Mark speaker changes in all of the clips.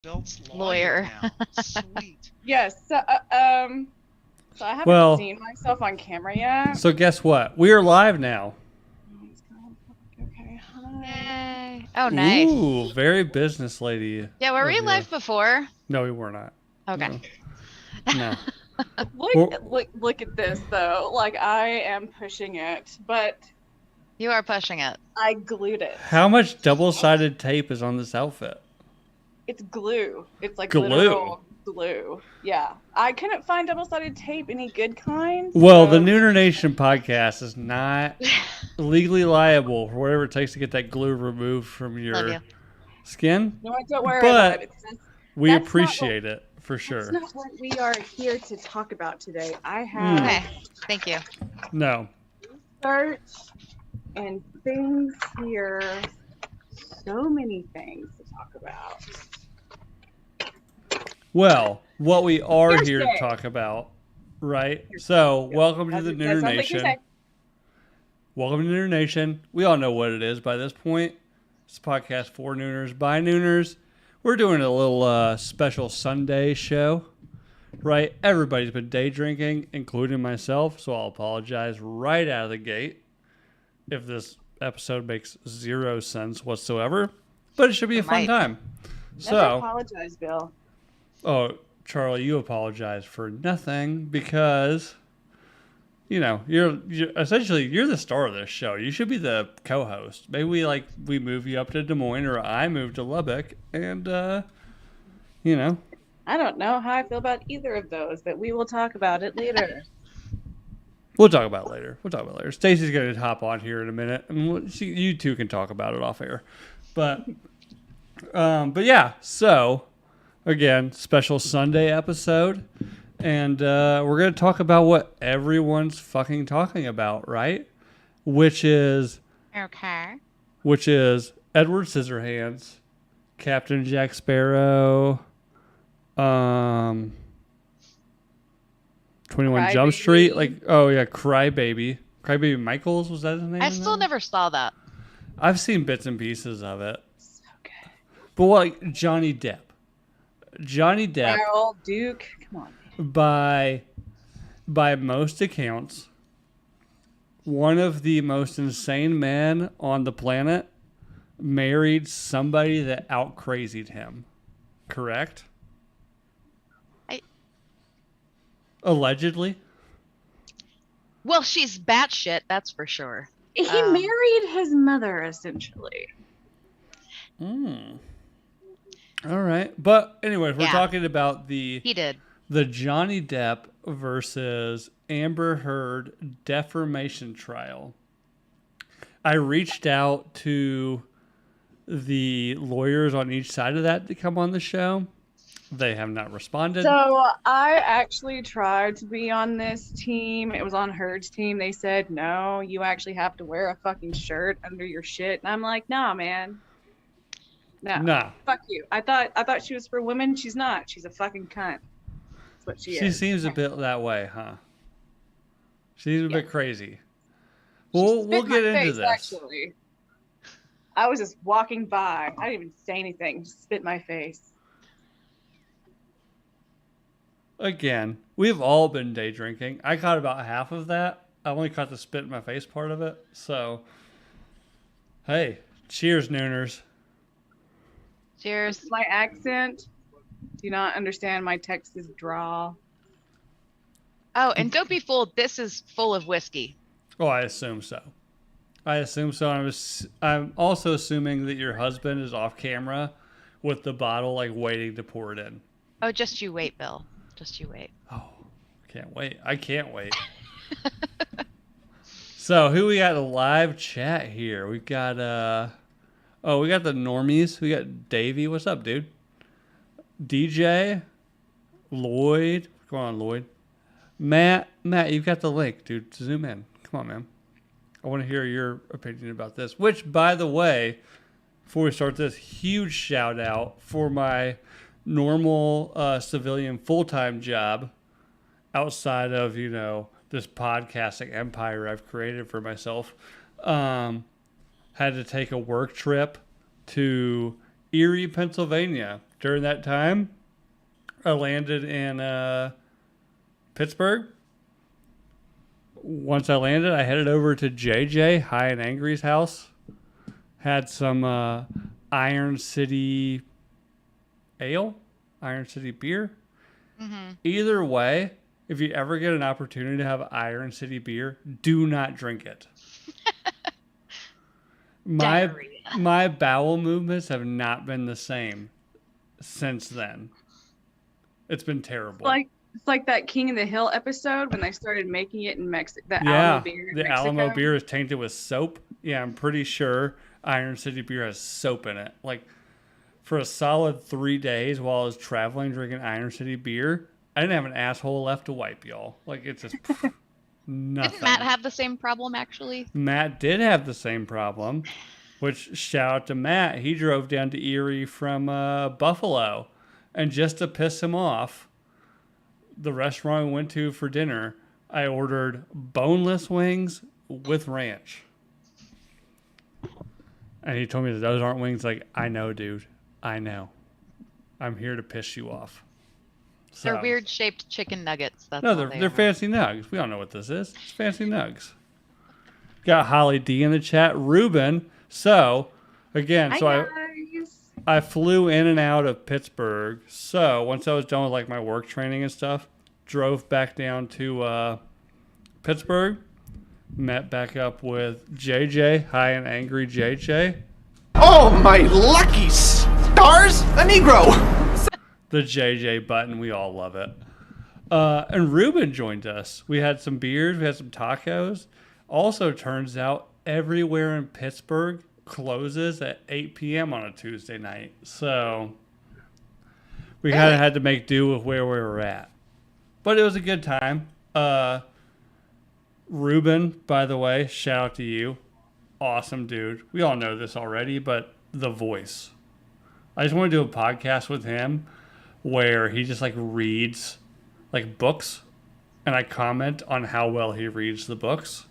Speaker 1: Belt's
Speaker 2: Lawyer.
Speaker 1: now. Sweet.
Speaker 3: Yes. So I haven't
Speaker 4: Well,
Speaker 3: seen myself on camera yet.
Speaker 4: so guess what? We are live now.
Speaker 3: Okay. Hi.
Speaker 2: Yay. Oh, nice.
Speaker 4: Ooh, very business lady.
Speaker 2: Yeah, were we
Speaker 4: of you.
Speaker 2: live before?
Speaker 4: No, we were not.
Speaker 2: Okay.
Speaker 4: No.
Speaker 3: Look at this though. Like I am pushing it, but
Speaker 2: You are pushing it.
Speaker 3: I glued it.
Speaker 4: How much double-sided tape is on this outfit?
Speaker 3: It's glue. It's like
Speaker 4: Glue?
Speaker 3: literal glue. Yeah. I couldn't find double-sided tape, any good kind.
Speaker 4: Well,
Speaker 3: so-
Speaker 4: the Nooner Nation podcast is not legally liable for whatever it takes to get that glue removed from
Speaker 2: Love
Speaker 4: your
Speaker 2: you.
Speaker 4: skin.
Speaker 3: No, don't worry
Speaker 4: But
Speaker 3: about it.
Speaker 4: we
Speaker 3: That's not
Speaker 4: appreciate it for sure.
Speaker 3: That's not what we are here to talk about today. I have
Speaker 2: Okay. Thank you.
Speaker 4: No.
Speaker 3: research and things here. So many things to talk about.
Speaker 4: Well, what we are here to
Speaker 3: Hearsay.
Speaker 4: talk about, right? So, welcome to the
Speaker 3: That
Speaker 4: Nooner
Speaker 3: sounds like
Speaker 4: Nation.
Speaker 3: hearsay.
Speaker 4: Welcome to Nooner Nation. We all know what it is by this point. It's a podcast for Nooners by Nooners. We're doing a little special Sunday show, right? Everybody's been day drinking, including myself, so I'll apologize right out of the gate if this episode makes zero sense whatsoever. But it should be a fun
Speaker 2: Might.
Speaker 4: time.
Speaker 3: Never
Speaker 4: So,
Speaker 3: apologize, Bill.
Speaker 4: oh, Charlie, you apologize for nothing because, you know, you're essentially you're the star of this show. You should be the co-host. Maybe we move you up to Des Moines, or I move to Lubbock, and you know.
Speaker 3: I don't know how I feel about either of those, but we will talk about it later.
Speaker 4: We'll talk about it later. Stacy's going to hop on here in a minute, and you two can talk about it off air. But yeah. So again, special Sunday episode, and we're going to talk about what everyone's fucking talking about, right? Which is
Speaker 2: Okay.
Speaker 4: Edward Scissorhands, Captain Jack Sparrow, 21 Jump Street, Crybaby Michaels, was that his name?
Speaker 2: I
Speaker 4: in
Speaker 2: still
Speaker 4: that?
Speaker 2: never saw that.
Speaker 4: I've seen bits and pieces of it.
Speaker 3: So good.
Speaker 4: But like Johnny Depp,
Speaker 3: Earl Duke, come on.
Speaker 4: by most accounts, one of the most insane men on the planet, married somebody that out crazied him. Correct? Allegedly.
Speaker 2: Well, she's batshit, that's for sure.
Speaker 3: He married his mother, essentially.
Speaker 4: All right. But anyways, we're
Speaker 2: Yeah.
Speaker 4: talking about the
Speaker 2: He did.
Speaker 4: Johnny Depp versus Amber Heard defamation trial. I reached out to the lawyers on each side of that to come on the show. They have not responded.
Speaker 3: So I actually tried to be on this team. It was on Heard's team. They said, no, you actually have to wear a fucking shirt under your shit. And I'm like, nah, man. No.
Speaker 4: Nah.
Speaker 3: Fuck you. I thought she was for women. She's not. She's a fucking cunt. That's what she
Speaker 4: She
Speaker 3: is.
Speaker 4: seems a bit that way, huh? She's a bit crazy.
Speaker 3: She
Speaker 4: We'll
Speaker 3: spit
Speaker 4: get
Speaker 3: my
Speaker 4: into
Speaker 3: face,
Speaker 4: this.
Speaker 3: Actually. I was just walking by. I didn't even say anything. Just spit my face.
Speaker 4: Again, we've all been day drinking. I caught about half of that. I only caught the spit in my face part of it. So, hey, cheers, Nooners.
Speaker 2: Cheers.
Speaker 3: My accent. Do you not understand my Texas drawl?
Speaker 2: Oh, and don't be fooled. This is full of whiskey.
Speaker 4: Oh, I assume so. I'm also assuming that your husband is off camera with the bottle, like waiting to pour it in.
Speaker 2: Oh, just you wait, Bill. Just you wait.
Speaker 4: Oh, can't wait. I can't wait. So, who we got in the live chat here? We got we got the normies. We got Davey. What's up, dude? DJ, Lloyd. Come on, Lloyd. Matt, you've got the link, dude. Zoom in. Come on, man. I want to hear your opinion about this. Which, by the way, before we start this, huge shout out for my normal civilian full-time job outside of, this podcasting empire I've created for myself. Had to take a work trip to Erie, Pennsylvania during that time, I landed in Pittsburgh. Once I landed, I headed over to JJ, High and Angry's house. Had some Iron City ale, Iron City beer.
Speaker 2: Mm-hmm.
Speaker 4: Either way, if you ever get an opportunity to have Iron City beer, do not drink it. My bowel movements have not been the same since then. It's been terrible.
Speaker 3: It's like that King of the Hill episode when they started making it in Mexico.
Speaker 4: Yeah,
Speaker 3: Alamo beer in
Speaker 4: the
Speaker 3: Mexico.
Speaker 4: Alamo beer is tainted with soap. Yeah, I'm pretty sure Iron City beer has soap in it. Like, for a solid 3 days while I was traveling drinking Iron City beer, I didn't have an asshole left to wipe, y'all. Like, it's just nothing.
Speaker 2: Didn't Matt have the same problem, actually?
Speaker 4: Matt did have the same problem, which, shout out to Matt. He drove down to Erie from Buffalo, and just to piss him off, the restaurant we went to for dinner, I ordered boneless wings with ranch. And he told me that those aren't wings. Like, I know, dude. I know. I'm here to piss you off. So,
Speaker 2: They're weird shaped chicken nuggets. That's
Speaker 4: no,
Speaker 2: all
Speaker 4: they're fancy nugs. We all know what this is. It's fancy nugs. Got Holly D in the chat. Ruben. So, again, I flew in and out of Pittsburgh. So once I was done with like my work training and stuff, drove back down to Pittsburgh, met back up with JJ, High and Angry JJ.
Speaker 1: Oh, my lucky stars! A Negro!
Speaker 4: The JJ button, we all love it. And Ruben joined us. We had some beers, we had some tacos. Also, turns out everywhere in Pittsburgh closes at 8 p.m. on a Tuesday night. So we kind of had to make do with where we were at. But it was a good time. Ruben, by the way, shout out to you. Awesome dude. We all know this already, but the voice. I just want to do a podcast with him where he just like reads like books and I comment on how well he reads the books.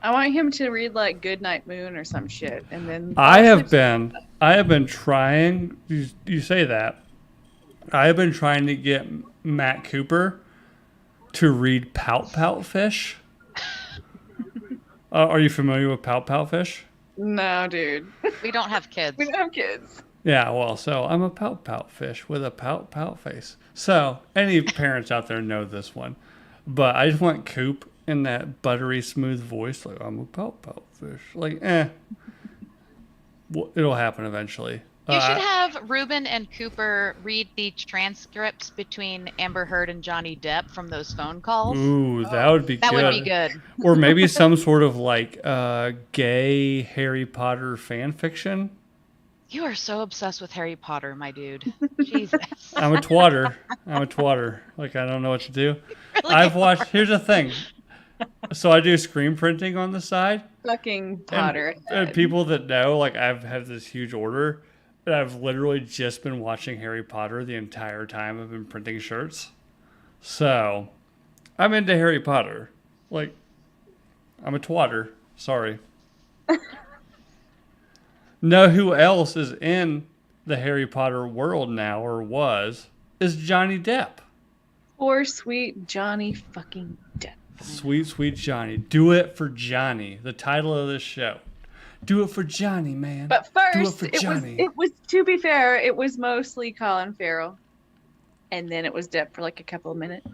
Speaker 3: I want him to read like Goodnight Moon or some shit, and then
Speaker 4: I have been trying. You say that. I have been trying to get Matt Cooper to read Pout Pout Fish. Are you familiar with Pout Pout Fish?
Speaker 3: No, dude.
Speaker 2: We don't have kids.
Speaker 3: We don't have kids.
Speaker 4: Yeah, well, so I'm a Pout Pout Fish with a Pout Pout face. So any parents out there know this one, but I just want Coop in that buttery smooth voice, like I'm a Pout Pout Fish. Like, it'll happen eventually.
Speaker 2: You should have Ruben and Cooper read the transcripts between Amber Heard and Johnny Depp from those phone calls.
Speaker 4: Ooh, that would be good.
Speaker 2: That would be good.
Speaker 4: Or maybe some sort of like gay Harry Potter fan fiction.
Speaker 2: You are so obsessed with Harry Potter, my dude. Jesus.
Speaker 4: I'm a twatter. Like, I don't know what to do.
Speaker 2: Really
Speaker 4: I've watched, here's the thing. So I do screen printing on the side.
Speaker 3: Fucking Potter.
Speaker 4: And people that know, like, I've had this huge order. And I've literally just been watching Harry Potter the entire time I've been printing shirts. So, I'm into Harry Potter. Like, I'm a twatter. Sorry. Know who else is in the Harry Potter world now, or was, is Johnny Depp.
Speaker 3: Poor sweet Johnny fucking Depp.
Speaker 4: Sweet, sweet Johnny. Do it for Johnny. The title of this show. Do it for Johnny, man.
Speaker 3: But first,
Speaker 4: it
Speaker 3: was to be fair, it was mostly Colin Farrell. And then it was Depp for like a couple of minutes.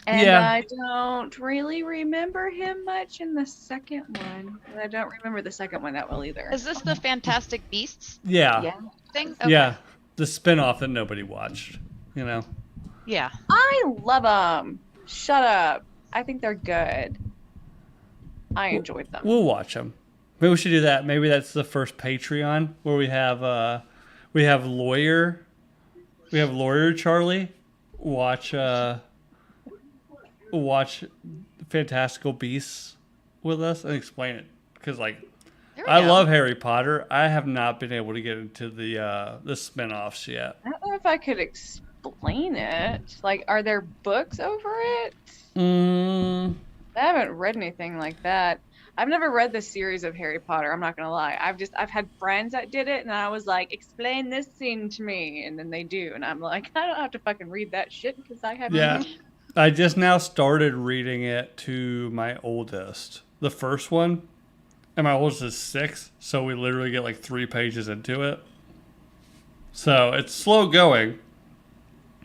Speaker 3: And
Speaker 4: yeah.
Speaker 3: I don't really remember him much in the second one. I don't remember the second one that well either.
Speaker 2: Is this the Fantastic Beasts
Speaker 4: Yeah.
Speaker 2: thing? Okay.
Speaker 4: Yeah. The spinoff that nobody watched, you know?
Speaker 2: Yeah.
Speaker 3: I love them. Shut up. I think they're good. I enjoyed them.
Speaker 4: We'll watch them. Maybe we should do that. Maybe that's the first Patreon where we have lawyer Charlie watch Fantastical Beasts with us and explain it, because like I love Harry Potter. I have not been able to get into the spin-offs yet.
Speaker 3: I don't know if I could explain it. Like, are there books over it? I haven't read anything like that. I've never read the series of Harry Potter. I'm not gonna lie. I've had friends that did it, and I was like, explain this scene to me, and then they do, and I'm like, I don't have to fucking read that shit because I haven't.
Speaker 4: Yeah. I just now started reading it to my oldest. The first one, and my oldest is 6, so we literally get like 3 pages into it. So it's slow going.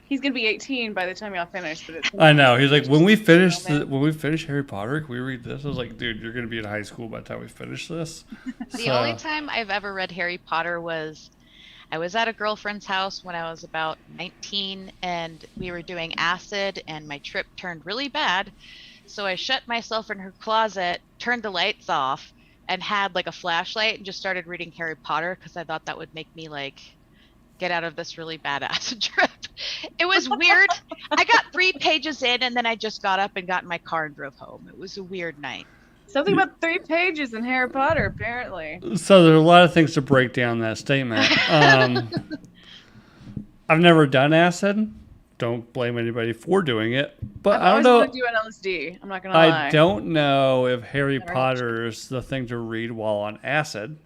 Speaker 3: He's gonna be 18 by the time y'all finish. But
Speaker 4: I know. He's like, when we finish Harry Potter, can we read this? I was like, dude, you're gonna be in high school by the time we finish this.
Speaker 2: The only time I've ever read Harry Potter was I was at a girlfriend's house when I was about 19, and we were doing acid, and my trip turned really bad. So I shut myself in her closet, turned the lights off, and had like a flashlight and just started reading Harry Potter because I thought that would make me like get out of this really bad acid trip. It was weird. I got 3 pages in, and then I just got up and got in my car and drove home. It was a weird night.
Speaker 3: something about 3 pages in Harry Potter, apparently.
Speaker 4: So there's a lot of things to break down that statement. I've never done acid. Don't blame anybody for doing it. But I don't know.
Speaker 3: I always want to do an LSD. I'm not going to lie.
Speaker 4: I don't know if Harry Potter is the thing to read while on acid.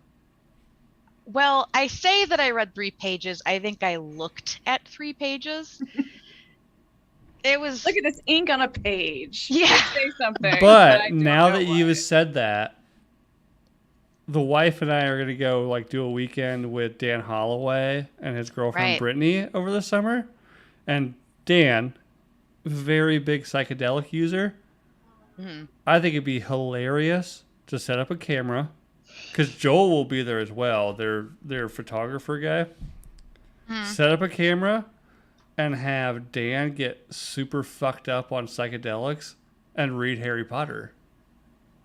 Speaker 2: Well, I say that I read 3 pages. I think I looked at 3 pages. It was...
Speaker 3: Look at this ink on a page.
Speaker 2: Yeah.
Speaker 3: Say something.
Speaker 4: But now that you've said that, the wife and I are going to go like do a weekend with Dan Holloway and his girlfriend Brittany over the summer. And Dan, very big psychedelic user. Mm-hmm. I think it'd be hilarious to set up a camera, because Joel will be there as well. Their photographer guy. Set up a camera and have Dan get super fucked up on psychedelics and read Harry Potter,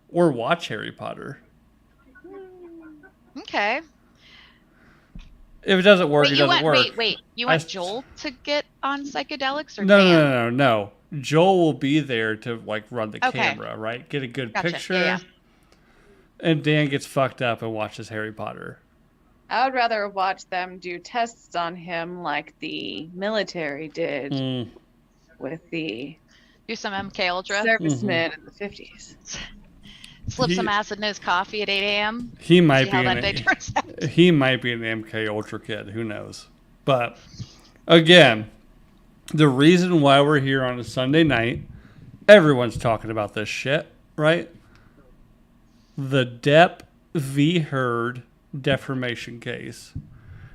Speaker 4: or watch Harry Potter.
Speaker 2: Okay.
Speaker 4: If it doesn't work, it doesn't work.
Speaker 2: Wait. You want Joel to get on psychedelics or
Speaker 4: No,
Speaker 2: Dan?
Speaker 4: no. Joel will be there to like run the camera, right? Get a good picture. Yeah. And Dan gets fucked up and watches Harry Potter.
Speaker 3: I would rather watch them do tests on him like the military did with the...
Speaker 2: Do some MK Ultra?
Speaker 3: Servicemen in the 50s.
Speaker 2: Slip some acid in his coffee at 8 a.m.
Speaker 4: He might be an MK Ultra kid. Who knows? But again, the reason why we're here on a Sunday night, everyone's talking about this shit, right? The Depp V Heard defamation case.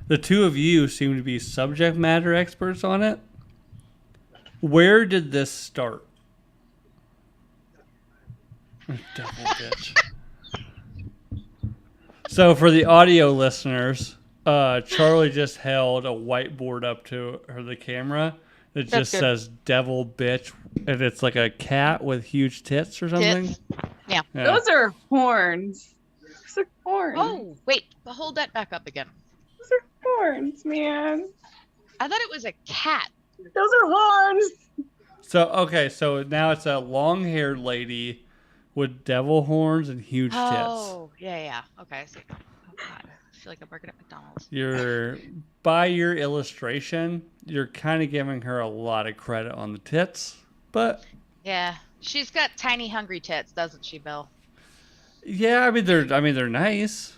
Speaker 4: The two of you seem to be subject matter experts on it. Where did this start? Devil bitch. So for the audio listeners, Charlie just held a whiteboard up to the camera that just says "devil bitch," and it's like a cat with huge tits or something.
Speaker 2: Tits. Yeah.
Speaker 3: Those are horns. Those are horns.
Speaker 2: Oh, wait. Hold that back up again.
Speaker 3: Those are horns, man.
Speaker 2: I thought it was a cat.
Speaker 3: Those are horns.
Speaker 4: So now it's a long-haired lady with devil horns and huge tits.
Speaker 2: Oh, yeah. Okay, I see. Oh, God. I feel like I'm working at McDonald's.
Speaker 4: By your illustration, you're kind of giving her a lot of credit on the tits, but...
Speaker 2: Yeah. She's got tiny, hungry tits, doesn't she, Bill?
Speaker 4: Yeah, I mean they're nice.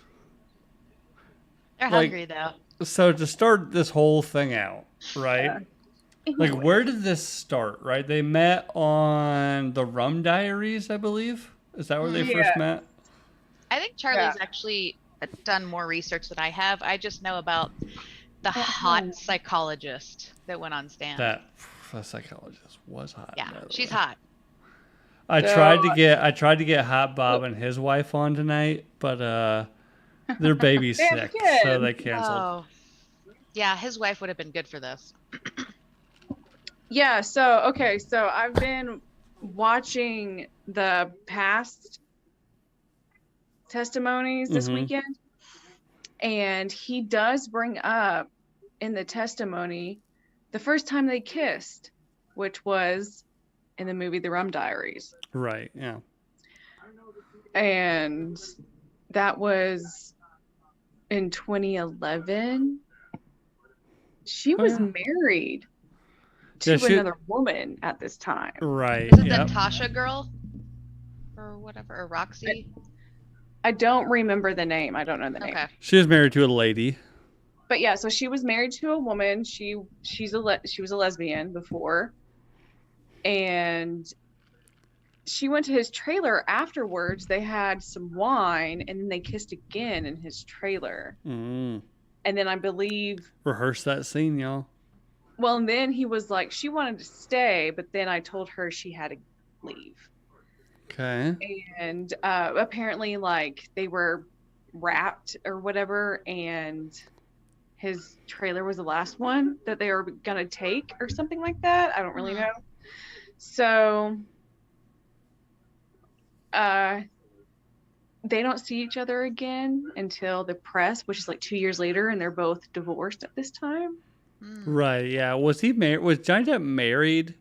Speaker 2: They're hungry though.
Speaker 4: So to start this whole thing out, right? Yeah. Like, where did this start? Right? They met on the Rum Diaries, I believe. Is that where they first met?
Speaker 2: I think Charlie's actually done more research than I have. I just know about the hot psychologist that went on stand.
Speaker 4: That psychologist was hot.
Speaker 2: Yeah, she's hot.
Speaker 4: I tried to get Hot Bob and his wife on tonight, but their baby's sick, so they canceled.
Speaker 2: Oh. Yeah, his wife would have been good for this.
Speaker 3: Yeah, so I've been watching the past testimonies this weekend, and he does bring up in the testimony the first time they kissed, which was in the movie The Rum Diaries.
Speaker 4: Right, yeah.
Speaker 3: And that was in 2011. She was married to another woman at this time.
Speaker 4: Right.
Speaker 2: Is it the Tasha girl? Or whatever, or Roxy?
Speaker 3: I don't remember the name. I don't know the name.
Speaker 2: Okay.
Speaker 4: She was married to a lady.
Speaker 3: But yeah, so she was married to a woman. She was a lesbian before, and she went to his trailer afterwards. They had some wine, and then they kissed again in his trailer.
Speaker 4: Mm.
Speaker 3: And then I believe,
Speaker 4: Rehearse that scene, y'all.
Speaker 3: well, and then he was like, she wanted to stay, but then I told her she had to leave.
Speaker 4: Okay.
Speaker 3: And apparently, like, they were wrapped or whatever, and his trailer was the last one that they were gonna take or something like that. I don't really know. So they don't see each other again until the press, which is like 2 years later, and they're both divorced at this time.
Speaker 4: Right, yeah. Was he married? Was Johnny Depp married?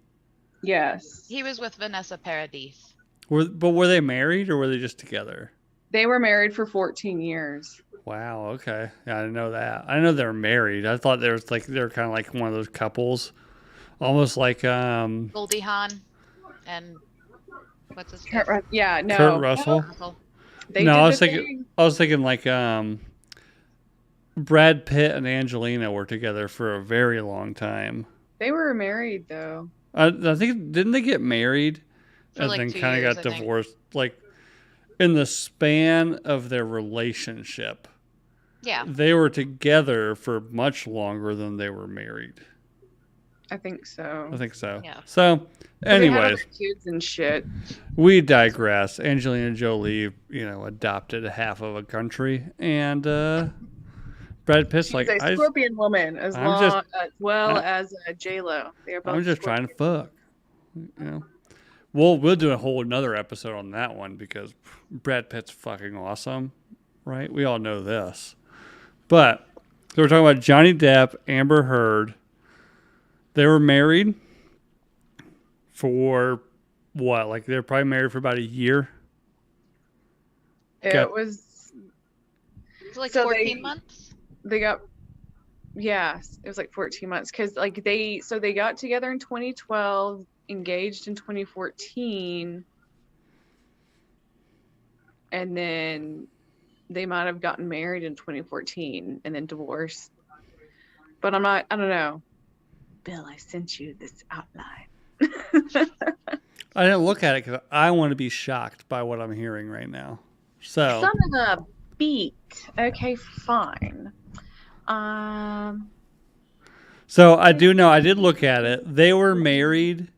Speaker 3: Yes.
Speaker 2: He was with Vanessa Paradis.
Speaker 4: But were they married or were they just together?
Speaker 3: They were married for 14 years.
Speaker 4: Wow, okay. Yeah, I didn't know that. I didn't know they were married. I thought they were kind of like one of those couples. Almost like
Speaker 2: Goldie Hawn and what's his name?
Speaker 3: Yeah, no.
Speaker 4: Kurt Russell.
Speaker 2: Russell.
Speaker 3: They
Speaker 4: No,
Speaker 3: did
Speaker 4: I was
Speaker 3: the
Speaker 4: thinking
Speaker 3: thing.
Speaker 4: like Brad Pitt and Angelina were together for a very long time.
Speaker 3: They were married though.
Speaker 4: I think didn't they get married
Speaker 2: For
Speaker 4: and
Speaker 2: like
Speaker 4: then
Speaker 2: 2
Speaker 4: kind of
Speaker 2: years,
Speaker 4: got
Speaker 2: I think.
Speaker 4: divorced like in the span of their relationship.
Speaker 2: Yeah.
Speaker 4: They were together for much longer than they were married.
Speaker 3: I think so.
Speaker 4: I think so.
Speaker 2: Yeah.
Speaker 4: So,
Speaker 3: They had
Speaker 4: anyways,
Speaker 3: other kids and shit.
Speaker 4: we digress. Angelina Jolie, adopted half of a country, and Brad Pitt's
Speaker 3: She's
Speaker 4: like,
Speaker 3: a Scorpion woman as well as J-Lo. They are both
Speaker 4: I'm just trying to
Speaker 3: Scorpion.
Speaker 4: fuck. We'll do a whole another episode on that one because Brad Pitt's fucking awesome, right? We all know this. But so we're talking about Johnny Depp, Amber Heard. They were married for what? Like they were probably married for about a year.
Speaker 3: It was
Speaker 2: It's like
Speaker 3: So
Speaker 2: 14 months.
Speaker 3: they got it was like 14 months because like they got together in 2012, engaged in 2014, and then they might have gotten married in 2014 and then divorced. But I don't know. Bill, I sent you this outline.
Speaker 4: I didn't look at it because I want to be shocked by what I'm hearing right now. So
Speaker 3: Son of a beat. Okay, fine.
Speaker 4: So I do know, I did look at it. They were married.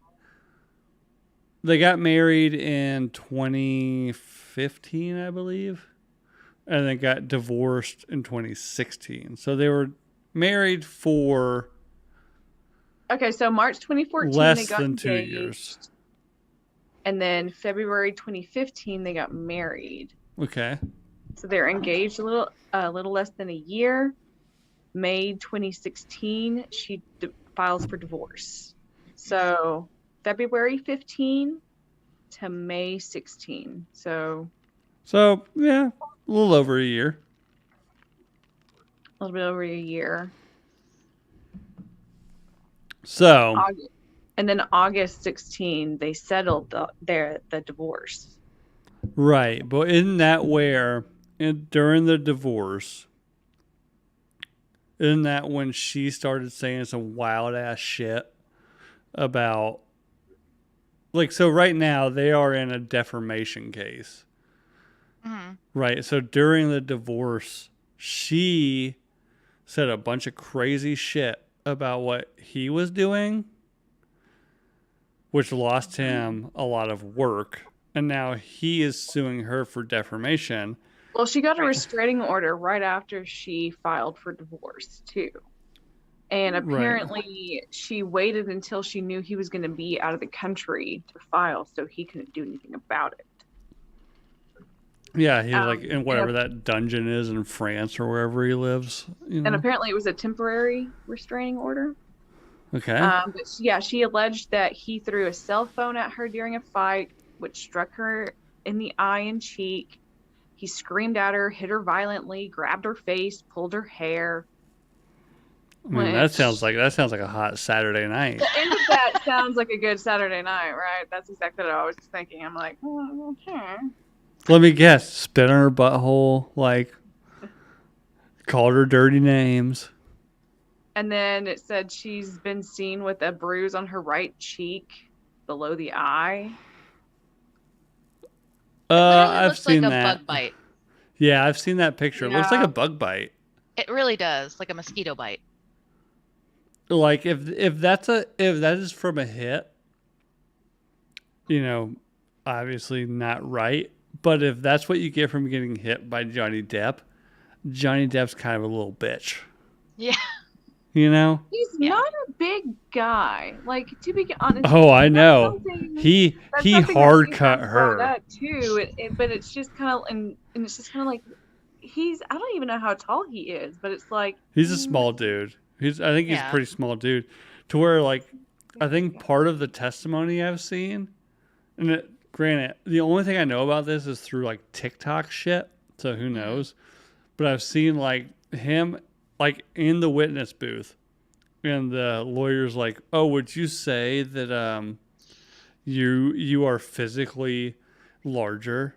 Speaker 4: They got married in 2015, I believe, and then got divorced in 2016. So they were married for
Speaker 3: Okay, so March 2014 they
Speaker 4: less
Speaker 3: got
Speaker 4: than 2
Speaker 3: engaged,
Speaker 4: years.
Speaker 3: and then February 2015 they got married.
Speaker 4: Okay.
Speaker 3: So they're engaged a little less than a year. May 2016 she files for divorce. So February 15 to May 16. So
Speaker 4: Yeah, a little over a year.
Speaker 3: a little bit over a year.
Speaker 4: So
Speaker 3: And then August 16 they settled the divorce.
Speaker 4: right, but isn't that where during the divorce? Isn't that when she started saying some wild ass shit about so right now they are in a defamation case.
Speaker 2: Mm-hmm.
Speaker 4: Right. So during the divorce, she said a bunch of crazy shit about what he was doing, which lost him a lot of work. And now he is suing her for defamation.
Speaker 3: Well, she got a restraining order right after she filed for divorce, too. And apparently she waited until she knew he was going to be out of the country to file, so he couldn't do anything about it.
Speaker 4: Yeah, he's like in whatever that dungeon is in France or wherever he lives.
Speaker 3: And apparently it was a temporary restraining order.
Speaker 4: Okay.
Speaker 3: But yeah, she alleged that he threw a cell phone at her during a fight, which struck her in the eye and cheek. He screamed at her, hit her violently, grabbed her face, pulled her hair.
Speaker 4: I mean, that sounds like a hot Saturday night.
Speaker 3: The end of that sounds like a good Saturday night, right? That's exactly what I was thinking. I'm like, okay.
Speaker 4: Let me guess. Spit on her butthole, like called her dirty names.
Speaker 3: And then it said she's been seen with a bruise on her right cheek below the eye.
Speaker 2: It literally
Speaker 4: I've
Speaker 2: looks like
Speaker 4: seen
Speaker 2: a
Speaker 4: that.
Speaker 2: bug bite.
Speaker 4: Yeah, I've seen that picture. It looks like
Speaker 3: Yeah.
Speaker 4: a bug bite.
Speaker 2: It really does, like a mosquito bite.
Speaker 4: Like if that is from a hit, obviously not right. But if that's what you get from getting hit by Johnny Depp's kind of a little bitch.
Speaker 2: Yeah.
Speaker 3: He's
Speaker 2: Yeah.
Speaker 3: not a big guy. Like, to be honest.
Speaker 4: Oh, I know.
Speaker 3: That's
Speaker 4: He
Speaker 3: something
Speaker 4: hard
Speaker 3: that
Speaker 4: cut
Speaker 3: Ethan brought
Speaker 4: her.
Speaker 3: up too, but it's just kind of and it's just kind of like I don't even know how tall he is, but it's like
Speaker 4: He's a small dude. I think he's a
Speaker 2: Yeah.
Speaker 4: pretty small dude. To where like I think part of the testimony I've seen, and granted, the only thing I know about this is through like TikTok shit. So who knows? But I've seen like him like in the witness booth, and the lawyer's like, "Oh, would you say that you are physically larger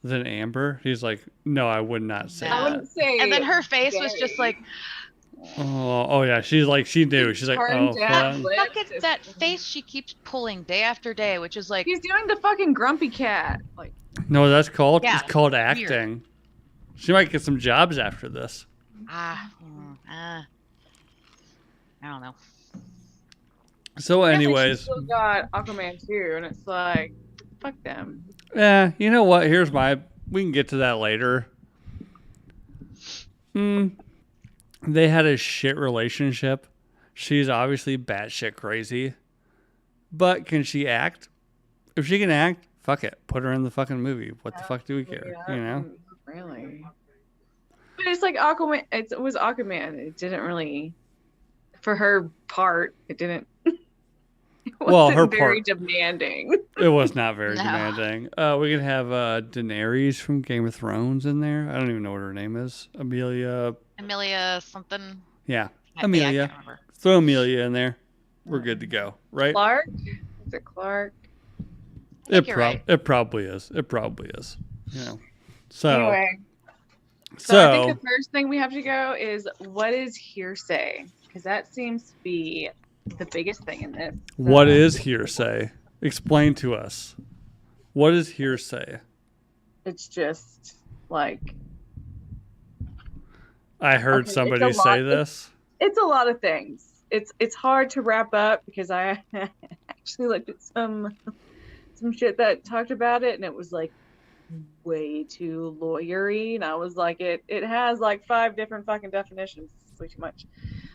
Speaker 4: than Amber?" He's like, "No, I would not say
Speaker 2: No.
Speaker 3: I
Speaker 4: that."
Speaker 3: wouldn't say.
Speaker 2: And then her face was just like,
Speaker 4: Oh yeah. She's like, she knew. She's like,
Speaker 3: Turned
Speaker 4: oh,
Speaker 3: down
Speaker 4: fun.
Speaker 3: lips.
Speaker 2: look at that face she keeps pulling day after day, which is like,
Speaker 3: He's doing the fucking grumpy cat. Like,
Speaker 4: No, that's called.
Speaker 2: Yeah,
Speaker 4: It's called
Speaker 2: weird.
Speaker 4: acting. She might get some jobs after this.
Speaker 2: I don't know.
Speaker 4: So,
Speaker 3: yeah, but
Speaker 4: anyways,
Speaker 3: she still got Aquaman too, and it's like, fuck them.
Speaker 4: you know what? We can get to that later. They had a shit relationship. She's obviously batshit crazy. But can she act? If she can act, fuck it. Put her in the fucking movie. What the fuck do we care?
Speaker 3: Really. But it's like Aquaman. It was Aquaman. It didn't really, for her part, it didn't. It wasn't
Speaker 4: her
Speaker 3: very
Speaker 4: part-
Speaker 3: demanding.
Speaker 4: It was not very
Speaker 2: No.
Speaker 4: demanding. We can have Daenerys from Game of Thrones in there. I don't even know what her name is. Amelia.
Speaker 2: Amelia something.
Speaker 4: Yeah.
Speaker 2: I
Speaker 4: Amelia.
Speaker 2: can't remember.
Speaker 4: Throw Amelia in there. We're good to go, right?
Speaker 3: Clark? Is it Clark?
Speaker 2: I think you're right.
Speaker 4: It probably is. It probably is. So
Speaker 3: Anyway. So I
Speaker 4: so
Speaker 3: think the first thing we have to go is what is hearsay? Because that seems to be the biggest thing in this.
Speaker 4: what is hearsay? Explain to us. What is hearsay?
Speaker 3: It's just like
Speaker 4: I heard
Speaker 3: Okay, it's
Speaker 4: somebody
Speaker 3: a lot-
Speaker 4: say this.
Speaker 3: it's a lot of things. It's hard to wrap up because I actually looked at some shit that talked about it, and it was like way too lawyery, and I was like, it has like 5 different fucking definitions. It's way too much.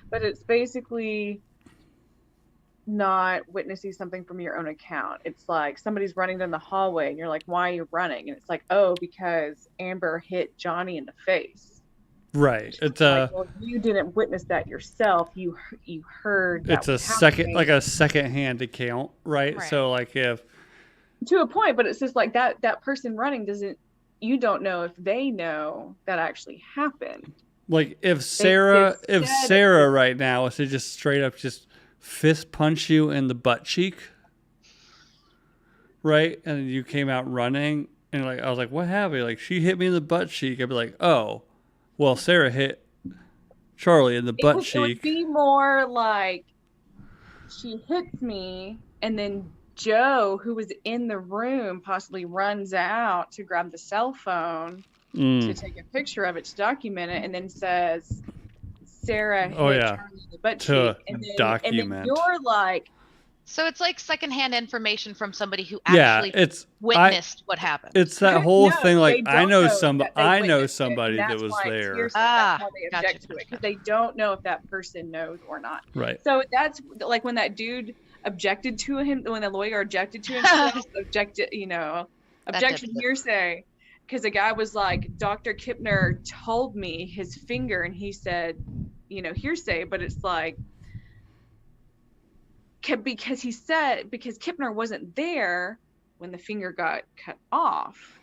Speaker 3: But it's basically not witnessing something from your own account. It's like somebody's running down the hallway and you're like, why are you running? And it's like, oh, because Amber hit Johnny in the face.
Speaker 4: Right. It's
Speaker 3: Like, well, you didn't witness that yourself. You heard that
Speaker 4: it's a
Speaker 3: was
Speaker 4: second
Speaker 3: happening.
Speaker 4: second-hand account, right?
Speaker 2: Right.
Speaker 4: So like if
Speaker 3: To a point, but it's just like that person running you don't know if they know that actually happened.
Speaker 4: if Sarah
Speaker 3: said-
Speaker 4: right now was to just straight up just fist punch you in the butt cheek, right? And you came out running and I was like, what happened? Like she hit me in the butt cheek. I'd be like, oh, well, Sarah hit Charlie in the butt
Speaker 3: It would
Speaker 4: cheek.
Speaker 3: be more like she hits me, and then Joe, who was in the room, possibly runs out to grab the cell phone to take a picture of it to document it, and then says Sarah hit Charlie in the butt
Speaker 4: To
Speaker 3: cheek, and then
Speaker 4: document.
Speaker 3: you're like,
Speaker 2: So it's like secondhand information from somebody who
Speaker 4: Yeah,
Speaker 2: actually
Speaker 4: it's
Speaker 2: witnessed what happened.
Speaker 4: It's that whole
Speaker 3: No,
Speaker 4: thing. Like
Speaker 3: they
Speaker 4: I
Speaker 3: don't
Speaker 4: know
Speaker 3: know
Speaker 4: somebody.
Speaker 3: that they
Speaker 4: I know
Speaker 3: witnessed it,
Speaker 4: somebody
Speaker 3: and
Speaker 4: that
Speaker 3: that's
Speaker 4: was
Speaker 3: why it's
Speaker 4: there.
Speaker 3: hearsay.
Speaker 2: Ah,
Speaker 3: That's how they
Speaker 2: gotcha,
Speaker 3: object to it,
Speaker 2: gotcha.
Speaker 3: because they don't know if that person knows or not.
Speaker 4: Right.
Speaker 3: So that's like when that dude objected to him, when the lawyer objected to himself, objection
Speaker 2: did-
Speaker 3: hearsay, because the guy was like, Dr. Kipner told me his finger, and he said, hearsay, but it's like, because Kipner wasn't there when the finger got cut off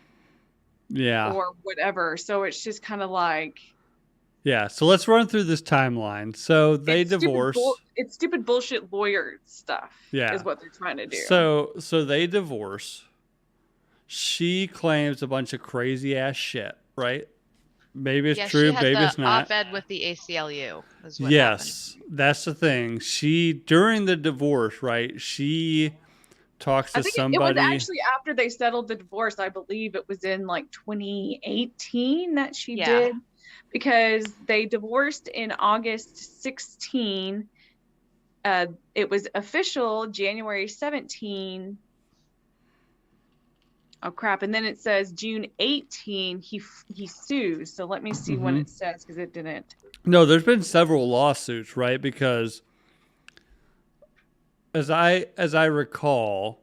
Speaker 4: Yeah.
Speaker 3: or whatever. So it's just kind of like,
Speaker 4: Yeah. So let's run through this timeline. So they
Speaker 3: it's stupid
Speaker 4: divorce.
Speaker 3: it's stupid bullshit lawyer stuff.
Speaker 4: Yeah.
Speaker 3: Is what they're trying to do.
Speaker 4: So they divorce. she claims a bunch of crazy ass shit, right? Maybe it's
Speaker 2: Yeah,
Speaker 4: true,
Speaker 2: she had
Speaker 4: maybe
Speaker 2: the
Speaker 4: it's not.
Speaker 2: op-ed with the ACLU. Is what
Speaker 4: Yes, that's the thing. She, during the divorce, right, she talks
Speaker 3: I
Speaker 4: to
Speaker 3: think
Speaker 4: somebody.
Speaker 3: it was actually after they settled the divorce. I believe it was in like 2018 that she
Speaker 2: Yeah.
Speaker 3: did, because they divorced in August 16. It was official January 17. Oh crap! And then it says June 18. He sues. So let me see when it says, because it didn't.
Speaker 4: No, there's been several lawsuits, right? Because as I recall,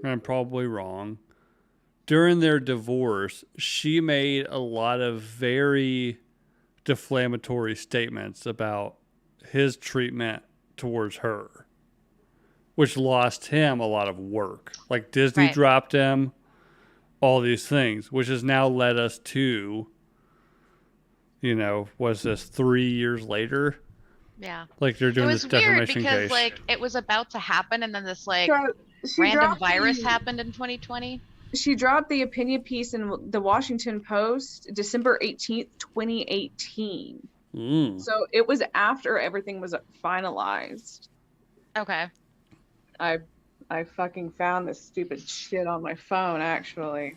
Speaker 4: and I'm probably wrong, during their divorce, she made a lot of very defamatory statements about his treatment towards her, which lost him a lot of work. Like Disney
Speaker 2: Right.
Speaker 4: dropped him, all these things, which has now led us to, was this 3 years later?
Speaker 2: Yeah.
Speaker 4: Like they're doing
Speaker 2: It
Speaker 4: this
Speaker 2: was weird
Speaker 4: defamation
Speaker 2: because
Speaker 4: case.
Speaker 2: like it was about to happen, and then this like
Speaker 3: She
Speaker 2: random
Speaker 3: dropped
Speaker 2: virus
Speaker 3: the-
Speaker 2: happened in 2020.
Speaker 3: She dropped the opinion piece in the Washington Post December 18th, 2018. So it was after everything was finalized.
Speaker 2: Okay.
Speaker 3: I fucking found this stupid shit on my phone, actually.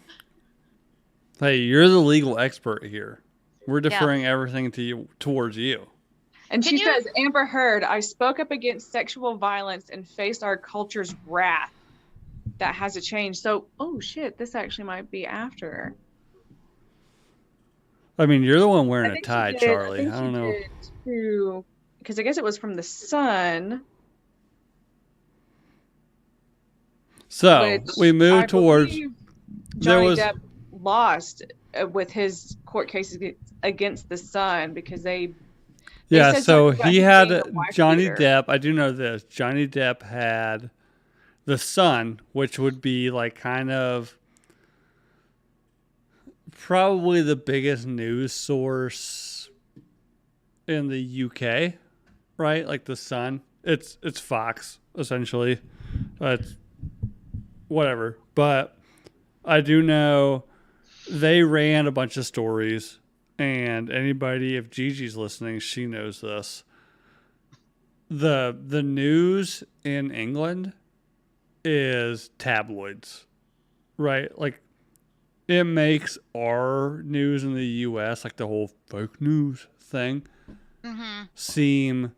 Speaker 4: Hey, you're the legal expert here. We're deferring everything to you, towards you.
Speaker 3: And
Speaker 2: Can
Speaker 3: she
Speaker 2: you-
Speaker 3: says, Amber Heard, I spoke up against sexual violence and faced our culture's wrath. That has to change. So, oh shit, this actually might be after.
Speaker 4: I mean, you're the one
Speaker 3: I
Speaker 4: wearing a
Speaker 3: think she
Speaker 4: tie,
Speaker 3: did-
Speaker 4: Charlie.
Speaker 3: think
Speaker 4: I don't
Speaker 3: she
Speaker 4: know.
Speaker 3: did too, because I guess it was from The Sun.
Speaker 4: So
Speaker 3: which
Speaker 4: we move
Speaker 3: I
Speaker 4: towards.
Speaker 3: believe
Speaker 4: There
Speaker 3: Johnny
Speaker 4: was.
Speaker 3: Depp lost with his court cases against The Sun because they
Speaker 4: Yeah,
Speaker 3: said
Speaker 4: so
Speaker 3: something about
Speaker 4: he
Speaker 3: him
Speaker 4: had
Speaker 3: being a wife
Speaker 4: Johnny
Speaker 3: beater.
Speaker 4: Depp. I do know this. Johnny Depp had The Sun, which would be like kind of probably the biggest news source in the UK, right? Like The Sun. It's Fox essentially. It's whatever. But I do know they ran a bunch of stories, and anybody, if Gigi's listening, she knows this. The news in England is tabloids, right? Like it makes our news in the US, like the whole fake news thing, seem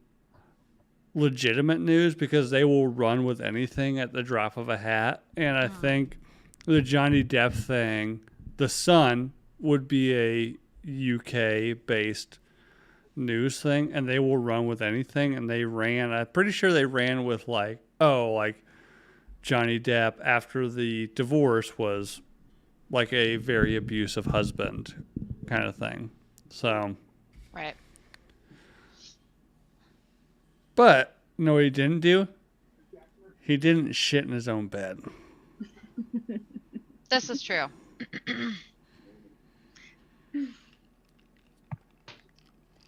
Speaker 4: legitimate news because they will run with anything at the drop of a hat. And I think the Johnny Depp thing, The Sun would be a UK based news thing, and they will run with anything. And I'm pretty sure they ran with like Johnny Depp after the divorce was like a very abusive husband kind of thing. So,
Speaker 2: Right.
Speaker 4: but you know what he didn't do? He didn't shit in his own bed.
Speaker 2: This is true.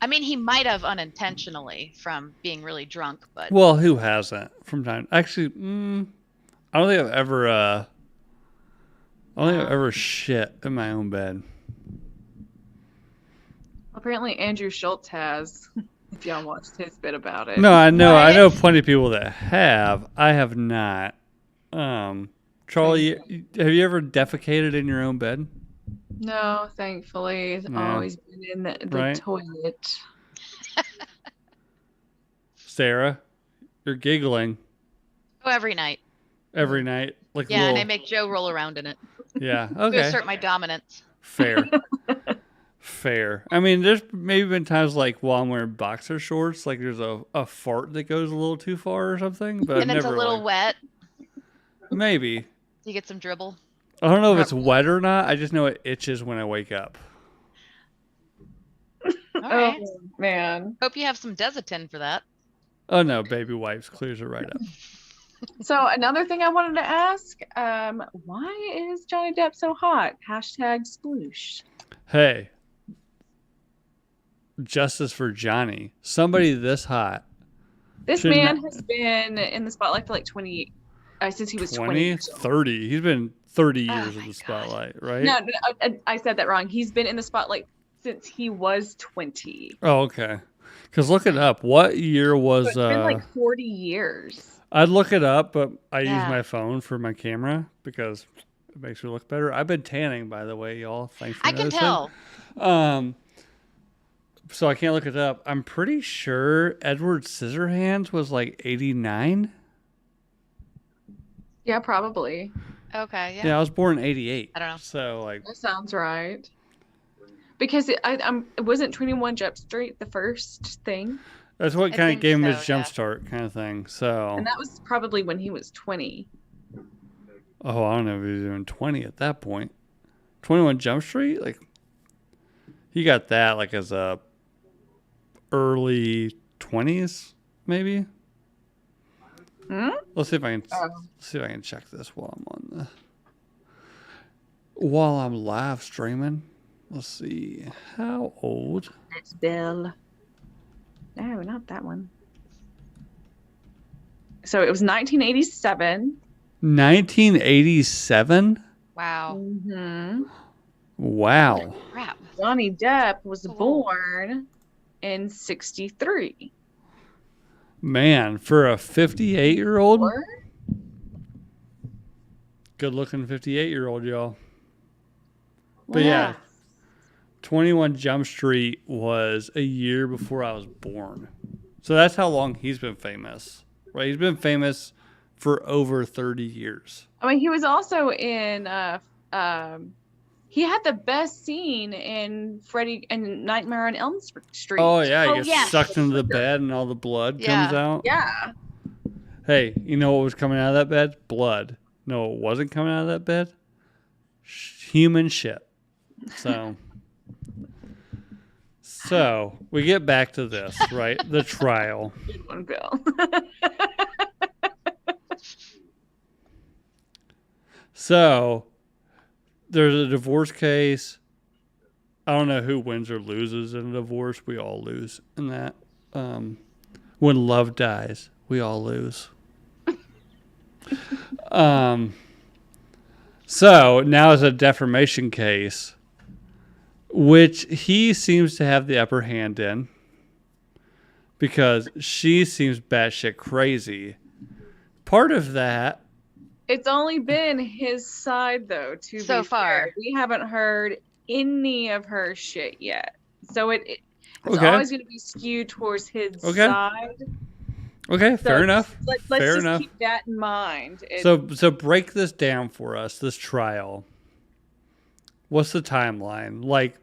Speaker 2: I mean, he might have unintentionally from being really drunk, but
Speaker 4: Well, who hasn't from time? Actually, I don't think I've ever shit in my own bed.
Speaker 3: Apparently, Andrew Schultz has. If y'all watched his bit about it.
Speaker 4: No, I know. I
Speaker 2: What?
Speaker 4: know plenty of people that have. I have not. Charlie, have you ever defecated in your own bed?
Speaker 3: No, thankfully, it's
Speaker 4: Yeah.
Speaker 3: always been in the
Speaker 4: Right.
Speaker 3: toilet.
Speaker 4: Sarah, you're giggling
Speaker 2: oh, every night.
Speaker 4: every night, like
Speaker 2: Yeah, and I
Speaker 4: little.
Speaker 2: make Joe roll around in it
Speaker 4: Yeah.
Speaker 2: to
Speaker 4: Okay.
Speaker 2: assert my dominance.
Speaker 4: Fair. Fair. I mean, there's maybe been times like while I'm wearing boxer shorts, like there's a fart that goes a little too far or something, but
Speaker 2: And it's a
Speaker 4: never
Speaker 2: little
Speaker 4: like,
Speaker 2: wet.
Speaker 4: maybe.
Speaker 2: You get some dribble.
Speaker 4: I don't know if it's wet or not. I just know it itches when I wake up.
Speaker 2: All right.
Speaker 3: Oh man.
Speaker 2: Hope you have some Desitin for that.
Speaker 4: Oh no, baby wipes clears it right up.
Speaker 3: So another thing I wanted to ask, why is Johnny Depp so hot? Hashtag sploosh.
Speaker 4: Hey, justice for Johnny. Somebody this hot.
Speaker 3: This
Speaker 4: Shouldn't
Speaker 3: man has been in the spotlight for like 20, since he was 20
Speaker 4: 20,
Speaker 3: years old.
Speaker 4: 30. He's been 30
Speaker 2: Oh
Speaker 4: years in
Speaker 2: my
Speaker 4: the
Speaker 2: God.
Speaker 4: spotlight, right?
Speaker 3: No, I said that wrong. He's been in the spotlight since he was 20.
Speaker 4: Oh, okay. Because look it up. What year
Speaker 3: So
Speaker 4: was?
Speaker 3: it's been like 40 years.
Speaker 4: I'd look it up, but I use
Speaker 2: Yeah.
Speaker 4: my phone for my camera because it makes me look better. I've been tanning, by the way, y'all. Thanks for
Speaker 2: I can
Speaker 4: noticing.
Speaker 2: tell.
Speaker 4: So I can't look it up. I'm pretty sure Edward Scissorhands was like 89.
Speaker 3: Yeah, probably.
Speaker 2: Okay,
Speaker 4: Yeah,
Speaker 2: yeah.
Speaker 4: I was born in 88.
Speaker 2: I don't know.
Speaker 4: So like,
Speaker 3: That sounds right. Because it wasn't 21 Jump Street the first thing,
Speaker 4: that's what
Speaker 2: I
Speaker 4: kind of
Speaker 2: think
Speaker 4: gave him his
Speaker 2: so,
Speaker 4: jump
Speaker 2: yeah.
Speaker 4: start kind of thing. So,
Speaker 3: and that was probably when he was 20.
Speaker 4: oh, I don't know if he was doing 20 at that point. 21 Jump Street? Like, he got that like as a early 20s, maybe?
Speaker 3: Hmm?
Speaker 4: Let's see if I can see if I can check this while I'm live streaming. Let's see. How old?
Speaker 3: That's Bill. No, not that one. So it was 1987.
Speaker 4: 1987?
Speaker 2: Wow.
Speaker 3: Mm-hmm.
Speaker 4: Wow.
Speaker 2: Crap.
Speaker 3: Johnny Depp was
Speaker 2: Oh.
Speaker 3: born in 63.
Speaker 4: Man, for a 58-year-old?
Speaker 3: Or
Speaker 4: Good looking 58-year-old, y'all. But yeah, 21 Jump Street was a year before I was born. So that's how long he's been famous, right? He's been famous for over 30 years.
Speaker 3: I mean, he was also in he had the best scene in Freddy and Nightmare on Elm Street.
Speaker 4: Oh, yeah. He
Speaker 2: Oh,
Speaker 4: gets
Speaker 2: yes.
Speaker 4: sucked into the bed and all the blood
Speaker 2: Yeah.
Speaker 4: comes out.
Speaker 3: Yeah.
Speaker 4: Hey, you know what was coming out of that bed? Blood. No, it wasn't coming out of that bed? Human shit. So we get back to this, right? The trial.
Speaker 3: Good one, Bill.
Speaker 4: So there's a divorce case. I don't know who wins or loses in a divorce. We all lose in that. When love dies, we all lose. So now it's a defamation case, which he seems to have the upper hand in because she seems batshit crazy. Part of that.
Speaker 3: It's only been his side, though,
Speaker 2: So
Speaker 3: be
Speaker 2: far.
Speaker 3: fair. We haven't heard any of her shit yet. So it's
Speaker 4: Okay.
Speaker 3: always going to be skewed towards his
Speaker 4: Okay.
Speaker 3: side.
Speaker 4: Okay,
Speaker 3: So
Speaker 4: fair enough.
Speaker 3: Let's
Speaker 4: Fair
Speaker 3: just
Speaker 4: enough.
Speaker 3: keep that in mind.
Speaker 4: So break this down for us, this trial. What's the timeline? Like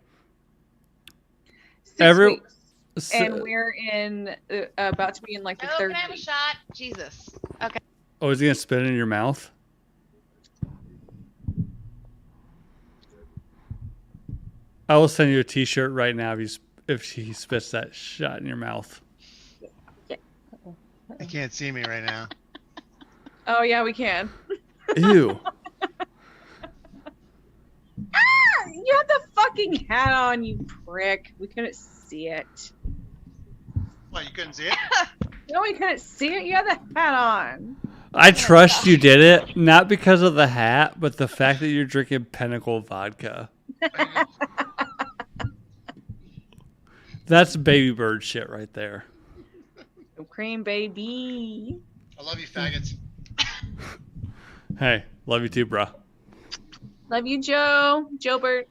Speaker 3: 6 weeks,
Speaker 4: s-
Speaker 3: and we're in about to be in like the
Speaker 2: Oh,
Speaker 3: third
Speaker 2: can I have a
Speaker 3: week.
Speaker 2: shot? Jesus. Okay.
Speaker 4: Oh, is he gonna spit it in your mouth? I will send you a T-shirt right now if he spits that shot in your mouth.
Speaker 5: You can't see me right now.
Speaker 3: Oh yeah, we can.
Speaker 4: Ew.
Speaker 3: You had the fucking hat on, you prick. We couldn't see it.
Speaker 5: What, you couldn't see it?
Speaker 3: No, we couldn't see it. You had the hat on.
Speaker 4: I trust you did it, not because of the hat, but the fact that you're drinking Pinnacle vodka. That's baby bird shit right there.
Speaker 3: Cream baby.
Speaker 5: I love you, faggots.
Speaker 4: Hey, love you too, bro.
Speaker 3: Love you, Joe. Joe Bert.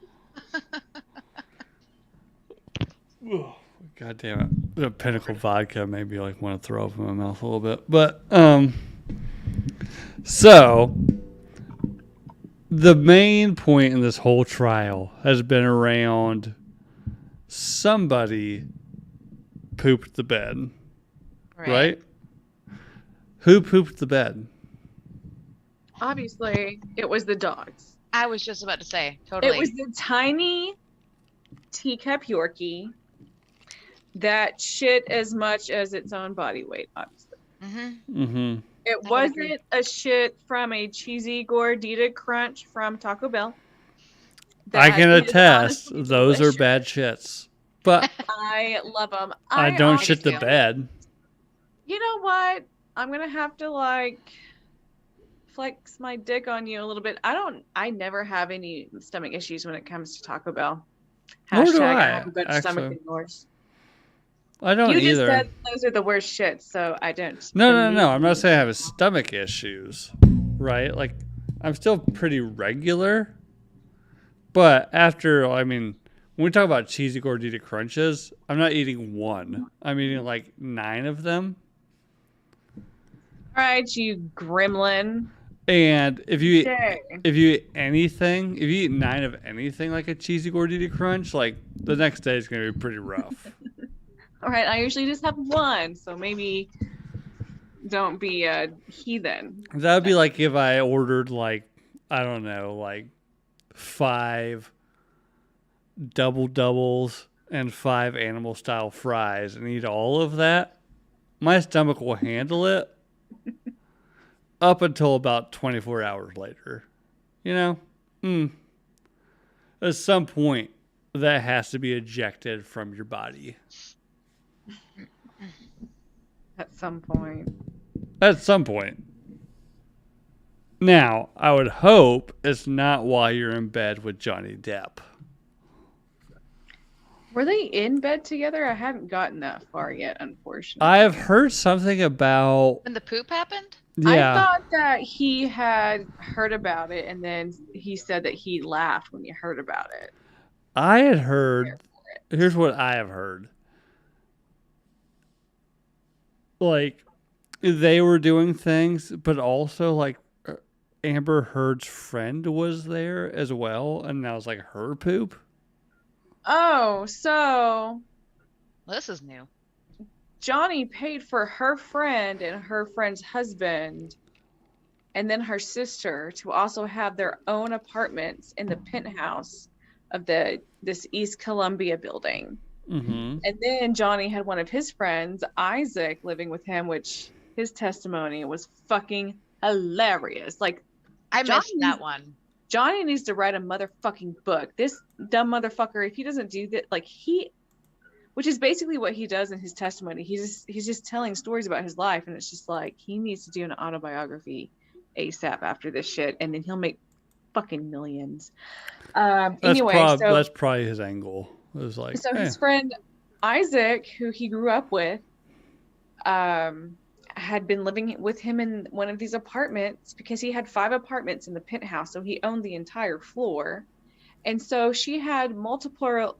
Speaker 4: God damn it. The Pinnacle vodka made me like want to throw up in my mouth a little bit. But so the main point in this whole trial has been around somebody pooped the bed. Right? Who pooped the bed?
Speaker 3: Obviously, it was the dogs.
Speaker 2: I was just about to say, totally.
Speaker 3: It was the tiny teacup Yorkie that shit as much as its own body weight, obviously.
Speaker 2: Mm-hmm.
Speaker 4: Mm-hmm.
Speaker 3: It
Speaker 2: would
Speaker 3: wasn't
Speaker 2: agree.
Speaker 3: a shit from a cheesy gordita crunch from Taco Bell.
Speaker 4: I can
Speaker 3: That is
Speaker 4: attest,
Speaker 3: honestly
Speaker 4: those are
Speaker 3: delicious.
Speaker 4: bad shits. But
Speaker 3: I love them.
Speaker 4: I don't
Speaker 2: honestly
Speaker 4: shit the
Speaker 2: do.
Speaker 4: bed.
Speaker 3: You know what? I'm gonna have to flex my dick on you a little bit. I never have any stomach issues when it comes to Taco Bell.
Speaker 4: Nor do
Speaker 3: Hashtag
Speaker 4: I,
Speaker 3: have a better stomach
Speaker 4: actually.
Speaker 3: than yours.
Speaker 4: I don't
Speaker 3: You just
Speaker 4: either.
Speaker 3: said those are the worst shit, so I don't.
Speaker 4: No.
Speaker 3: believe
Speaker 4: I'm not
Speaker 3: you.
Speaker 4: saying I have stomach issues, right? Like, I'm still pretty regular. But after, I mean, when we talk about cheesy gordita crunches, I'm not eating one. I'm eating like 9 of them.
Speaker 3: All right, you gremlin.
Speaker 4: And if you
Speaker 3: Okay.
Speaker 4: eat anything, if you eat 9 of anything like a cheesy gordita crunch, like the next day is gonna be pretty rough.
Speaker 3: All right, I usually just have one, so maybe don't be a heathen.
Speaker 4: That would be like if I ordered like, I don't know, like 5 double doubles and 5 animal style fries and eat all of that. My stomach will handle it up until about 24 hours later. You know? At some point, that has to be ejected from your body.
Speaker 3: At some point.
Speaker 4: At some point. Now, I would hope it's not while you're in bed with Johnny Depp.
Speaker 3: Were they in bed together? I haven't gotten that far yet, unfortunately.
Speaker 4: I have heard something about...
Speaker 2: When the poop happened?
Speaker 4: Yeah.
Speaker 3: I thought that he had heard about it, and then he said that he laughed when he heard about it.
Speaker 4: I had heard... Here's what I have heard. Like, they were doing things, but also, like, Amber Heard's friend was there as well, and that was, like, her poop.
Speaker 3: Oh, so
Speaker 2: Well, this is new.
Speaker 3: Johnny paid for her friend and her friend's husband, and then her sister to also have their own apartments in the penthouse of this East Columbia building.
Speaker 4: Mm-hmm.
Speaker 3: And then Johnny had one of his friends, Isaac, living with him, which his testimony was fucking hilarious. Like,
Speaker 2: I missed
Speaker 3: Johnny's-
Speaker 2: that one.
Speaker 3: Johnny needs to write a motherfucking book. This dumb motherfucker, if he doesn't do that, like which is basically what he does in his testimony. He's just telling stories about his life, and it's just like he needs to do an autobiography ASAP after this shit, and then he'll make fucking millions. Anyway,
Speaker 4: That's probably his angle. It was like,
Speaker 3: so his friend Isaac, who he grew up with, had been living with him in one of these apartments because he had 5 apartments in the penthouse, so he owned the entire floor. And so she had multiple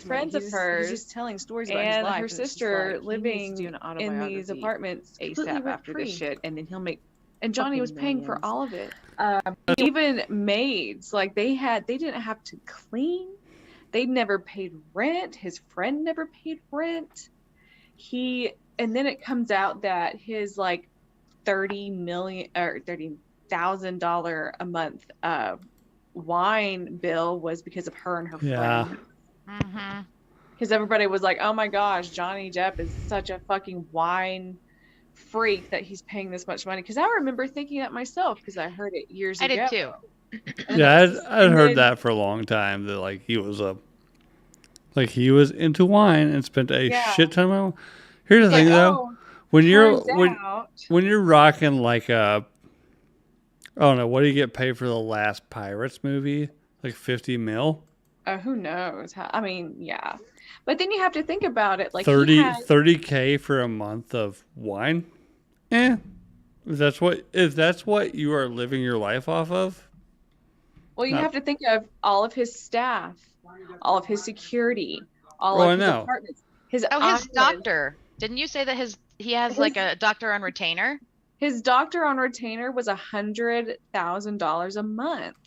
Speaker 3: friends of hers, just telling stories about and his life, her sister living
Speaker 2: in
Speaker 3: in these apartments
Speaker 2: ASAP
Speaker 3: after this shit, and then he'll make. And
Speaker 2: fucking
Speaker 3: Johnny was paying for
Speaker 2: millions.
Speaker 3: all of it. Even maids, like they didn't have to clean. They never paid rent. His friend never paid rent. And then it comes out that his like $30,000 a month wine bill was because of her and her
Speaker 4: Yeah.
Speaker 3: friend.
Speaker 2: Mm-hmm.
Speaker 3: Because everybody was like, "Oh my gosh, Johnny Depp is such a fucking wine freak that he's paying this much money." Because I remember thinking that myself because I heard it years
Speaker 2: I
Speaker 3: ago.
Speaker 2: did too.
Speaker 4: yeah, I'd heard
Speaker 3: then-
Speaker 4: that for a long time, that like he was into wine and spent a
Speaker 3: Yeah.
Speaker 4: shit ton of money. Here's the thing though, when you're when you're rocking like I don't know, what do you get paid for the last Pirates movie? Like 50 mil?
Speaker 3: who knows? I mean, yeah. But then you have to think about it. Like
Speaker 4: 30K for a month of wine? If that's what you are living your life off of?
Speaker 3: Well, you
Speaker 4: No.
Speaker 3: have to think of all of his staff, all of his security, all
Speaker 4: Oh, I
Speaker 3: of his
Speaker 4: know.
Speaker 3: apartments. His
Speaker 2: His
Speaker 3: island.
Speaker 2: doctor. Didn't you say that he has like a doctor on retainer?
Speaker 3: His doctor on retainer was $100,000 a month.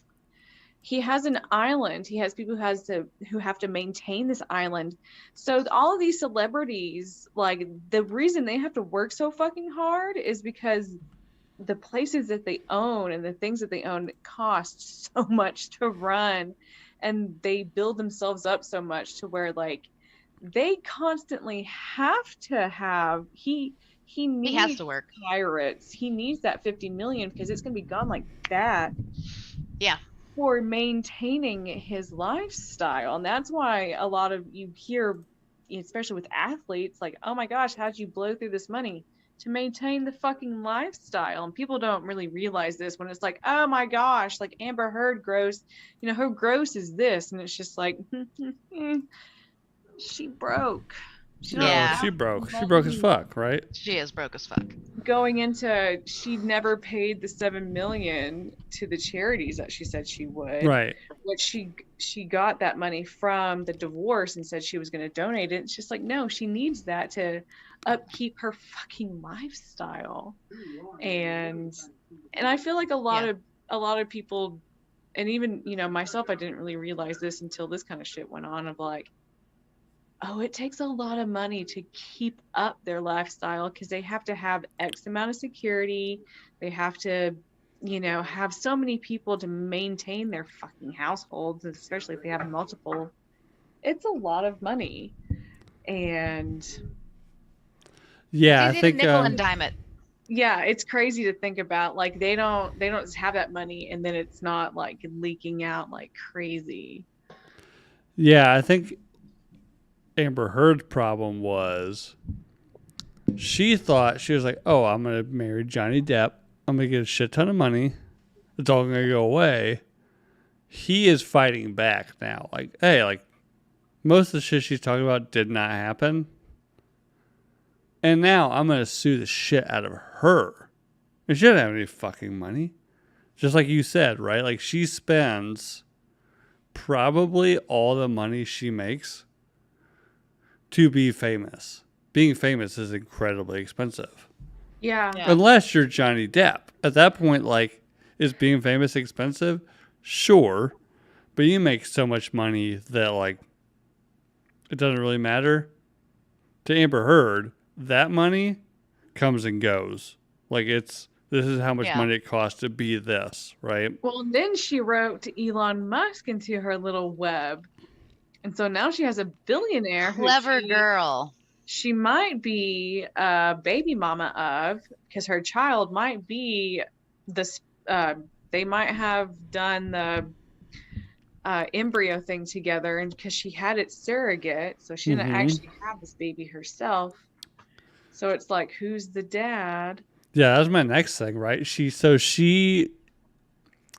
Speaker 3: He has an island. He has people who have to maintain this island. So all of these celebrities, like the reason they have to work so fucking hard is because the places that they own and the things that they own cost so much to run, and they build themselves up so much to where like they constantly have to have he needs
Speaker 2: He has to work.
Speaker 3: pirates. He needs that 50 million because it's going to be gone like that.
Speaker 2: Yeah.
Speaker 3: For maintaining his lifestyle. And that's why a lot of you hear, especially with athletes, like, "Oh my gosh, how'd you blow through this money?" to maintain the fucking lifestyle. And people don't really realize this when it's like, oh my gosh, like Amber Heard gross, you know, how gross is this? And it's just like, she broke. She
Speaker 4: No,
Speaker 2: Yeah.
Speaker 4: she broke. She broke as fuck, right?
Speaker 2: She is broke as fuck.
Speaker 3: Going into, she never paid the $7 million to the charities that she said she would.
Speaker 4: Right.
Speaker 3: Which she got that money from the divorce and said she was going to donate it. It's just like, no, she needs that to upkeep her fucking lifestyle. And I feel like a lot of people, and even, you know, myself, I didn't really realize this until this kind of shit went on, of like, oh, it takes a lot of money to keep up their lifestyle because they have to have X amount of security. They have to, you know, have so many people to maintain their fucking households, especially if they have multiple. It's a lot of money. And
Speaker 4: Yeah,
Speaker 2: Easy
Speaker 4: I think
Speaker 2: to nickel and dime it.
Speaker 3: yeah, it's crazy to think about. Like they don't just have that money and then it's not like leaking out like crazy.
Speaker 4: yeah, I think Amber Heard's problem was she thought, she was like, oh, I'm going to marry Johnny Depp. I'm going to get a shit ton of money. It's all going to go away. He is fighting back now. Like, hey, like, most of the shit she's talking about did not happen. And now I'm going to sue the shit out of her. And she doesn't have any fucking money. Just like you said, right? Like, she spends probably all the money she makes to be famous. Being famous is incredibly expensive.
Speaker 3: Yeah.
Speaker 4: Unless you're Johnny Depp. At that point, like, is being famous expensive? Sure. But you make so much money that, like, it doesn't really matter. To Amber Heard, that money comes and goes. Like, this is how much money it costs to be this, right?
Speaker 3: Well, then she wrote to Elon Musk into her little web. And so now she has a billionaire.
Speaker 2: Clever girl.
Speaker 3: She might be a baby mama of, because her child might be this. They might have done the embryo thing together, and because she had it surrogate, so she didn't actually have this baby herself. So it's like, who's the dad?
Speaker 4: Yeah, that's my next thing, right? She,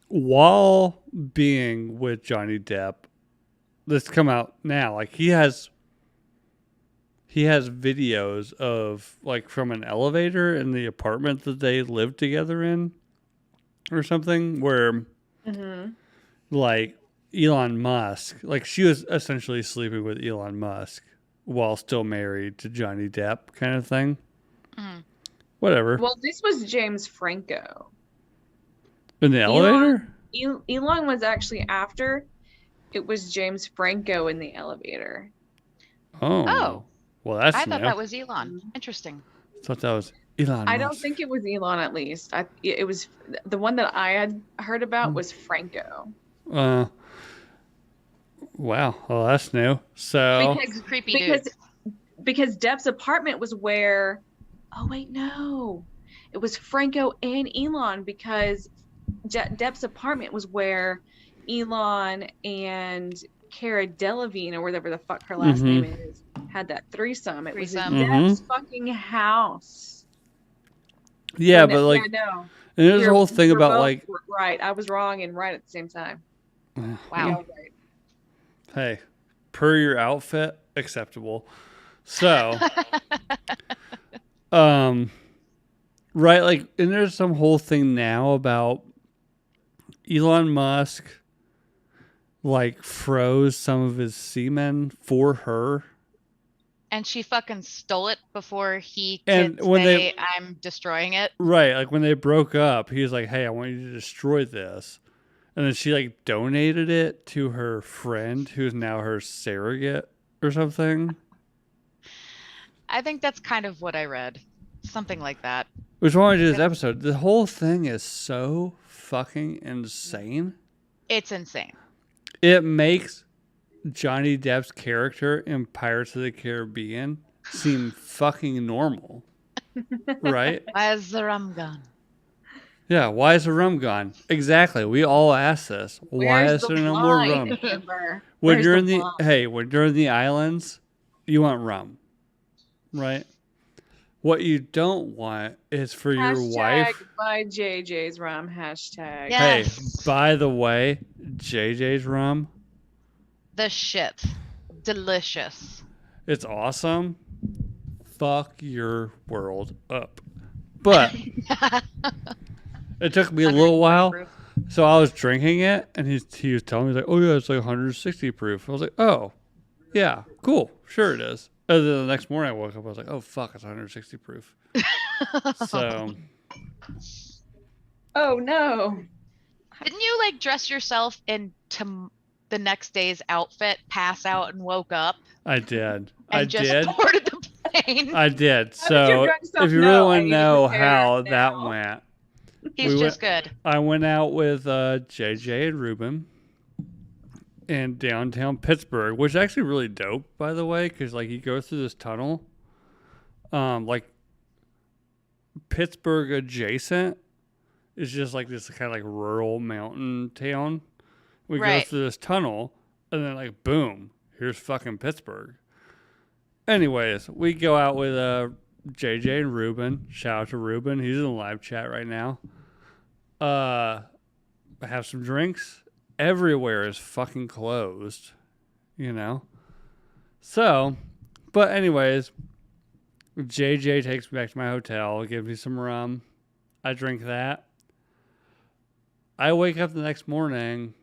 Speaker 4: while being with Johnny Depp, this come out now, like he has videos of like from an elevator in the apartment that they lived together in or something where like Elon Musk, like she was essentially sleeping with Elon Musk while still married to Johnny Depp kind of thing. Whatever.
Speaker 3: Well, this was James Franco.
Speaker 4: In the elevator?
Speaker 3: Elon was actually after. It was James Franco in the elevator.
Speaker 4: Oh. Well, that's
Speaker 2: I thought
Speaker 4: new.
Speaker 2: that was Elon. Interesting.
Speaker 4: I thought that was Elon
Speaker 3: I don't
Speaker 4: Musk.
Speaker 3: think it was Elon, at least. It was the one that I had heard about was Franco.
Speaker 4: Wow. Well, that's new. So
Speaker 2: Creepy dude.
Speaker 3: Because Depp's apartment was where. Oh wait, no, it was Franco and Elon, because Depp's apartment was where Elon and Cara Delevingne, or whatever the fuck her last name is, had that threesome. It was in Depp's fucking house.
Speaker 4: yeah,
Speaker 3: So
Speaker 4: but like,
Speaker 3: yeah, no.
Speaker 4: and there's a whole thing
Speaker 3: We're
Speaker 4: about
Speaker 3: both
Speaker 4: like,
Speaker 3: right. I was wrong and right at the same time.
Speaker 2: Wow.
Speaker 3: Yeah, right.
Speaker 4: hey, per your outfit, acceptable. So, right, like, and there's some whole thing now about Elon Musk, like, froze some of his semen for her.
Speaker 2: And she fucking stole it before he
Speaker 4: And
Speaker 2: could
Speaker 4: when
Speaker 2: say, I'm destroying it.
Speaker 4: Right, like when they broke up, he was like, hey, I want you to destroy this. And then she, like, donated it to her friend, who's now her surrogate or something.
Speaker 2: I think that's kind of what I read. Something like that.
Speaker 4: Which one to do this episode? The whole thing is so fucking insane.
Speaker 2: It's insane.
Speaker 4: It makes Johnny Depp's character in Pirates of the Caribbean seem fucking normal. Right?
Speaker 2: Where's the rum gun?
Speaker 4: Yeah, why is the rum gone? Exactly. We all ask this. Why is there no more rum?
Speaker 3: Amber?
Speaker 4: When
Speaker 3: Where's
Speaker 4: you're
Speaker 3: the
Speaker 4: in the
Speaker 3: wine?
Speaker 4: when you're in the islands, you want rum. Right? What you don't want is for your wife.
Speaker 3: Buy JJ's rum. Hashtag.
Speaker 2: Yes.
Speaker 4: Hey, by the way, JJ's rum,
Speaker 2: The shit. Delicious.
Speaker 4: it's awesome. Fuck your world up. But it took me a little while. So I was drinking it, and he was telling me, like, oh, yeah, it's like 160 proof. I was like, oh, yeah, cool. Sure it is. And then the next morning I woke up, I was like, oh, fuck, it's 160 proof. So.
Speaker 3: Oh, no.
Speaker 2: Didn't you like dress yourself into the next day's outfit, pass out, and woke up?
Speaker 4: I did.
Speaker 2: And just boarded the plane.
Speaker 4: I did.
Speaker 3: How did your
Speaker 4: So
Speaker 3: drunk self
Speaker 4: if you really
Speaker 3: know?
Speaker 4: want
Speaker 3: I
Speaker 4: to
Speaker 3: need to
Speaker 4: know
Speaker 3: prepare
Speaker 4: how
Speaker 3: now.
Speaker 4: that went,
Speaker 2: He's just good.
Speaker 4: I went out with JJ and Ruben in downtown Pittsburgh, which is actually really dope, by the way, because like you go through this tunnel, like Pittsburgh adjacent is just like this kind of like rural mountain town. We go
Speaker 2: Right.
Speaker 4: through this tunnel, and then like boom, here's fucking Pittsburgh. Anyways, we go out with JJ and Ruben. Shout out to Ruben. He's in the live chat right now. Have some drinks. Everywhere is fucking closed, you know? So, but anyways, JJ takes me back to my hotel, gives me some rum. I drink that. I wake up the next morning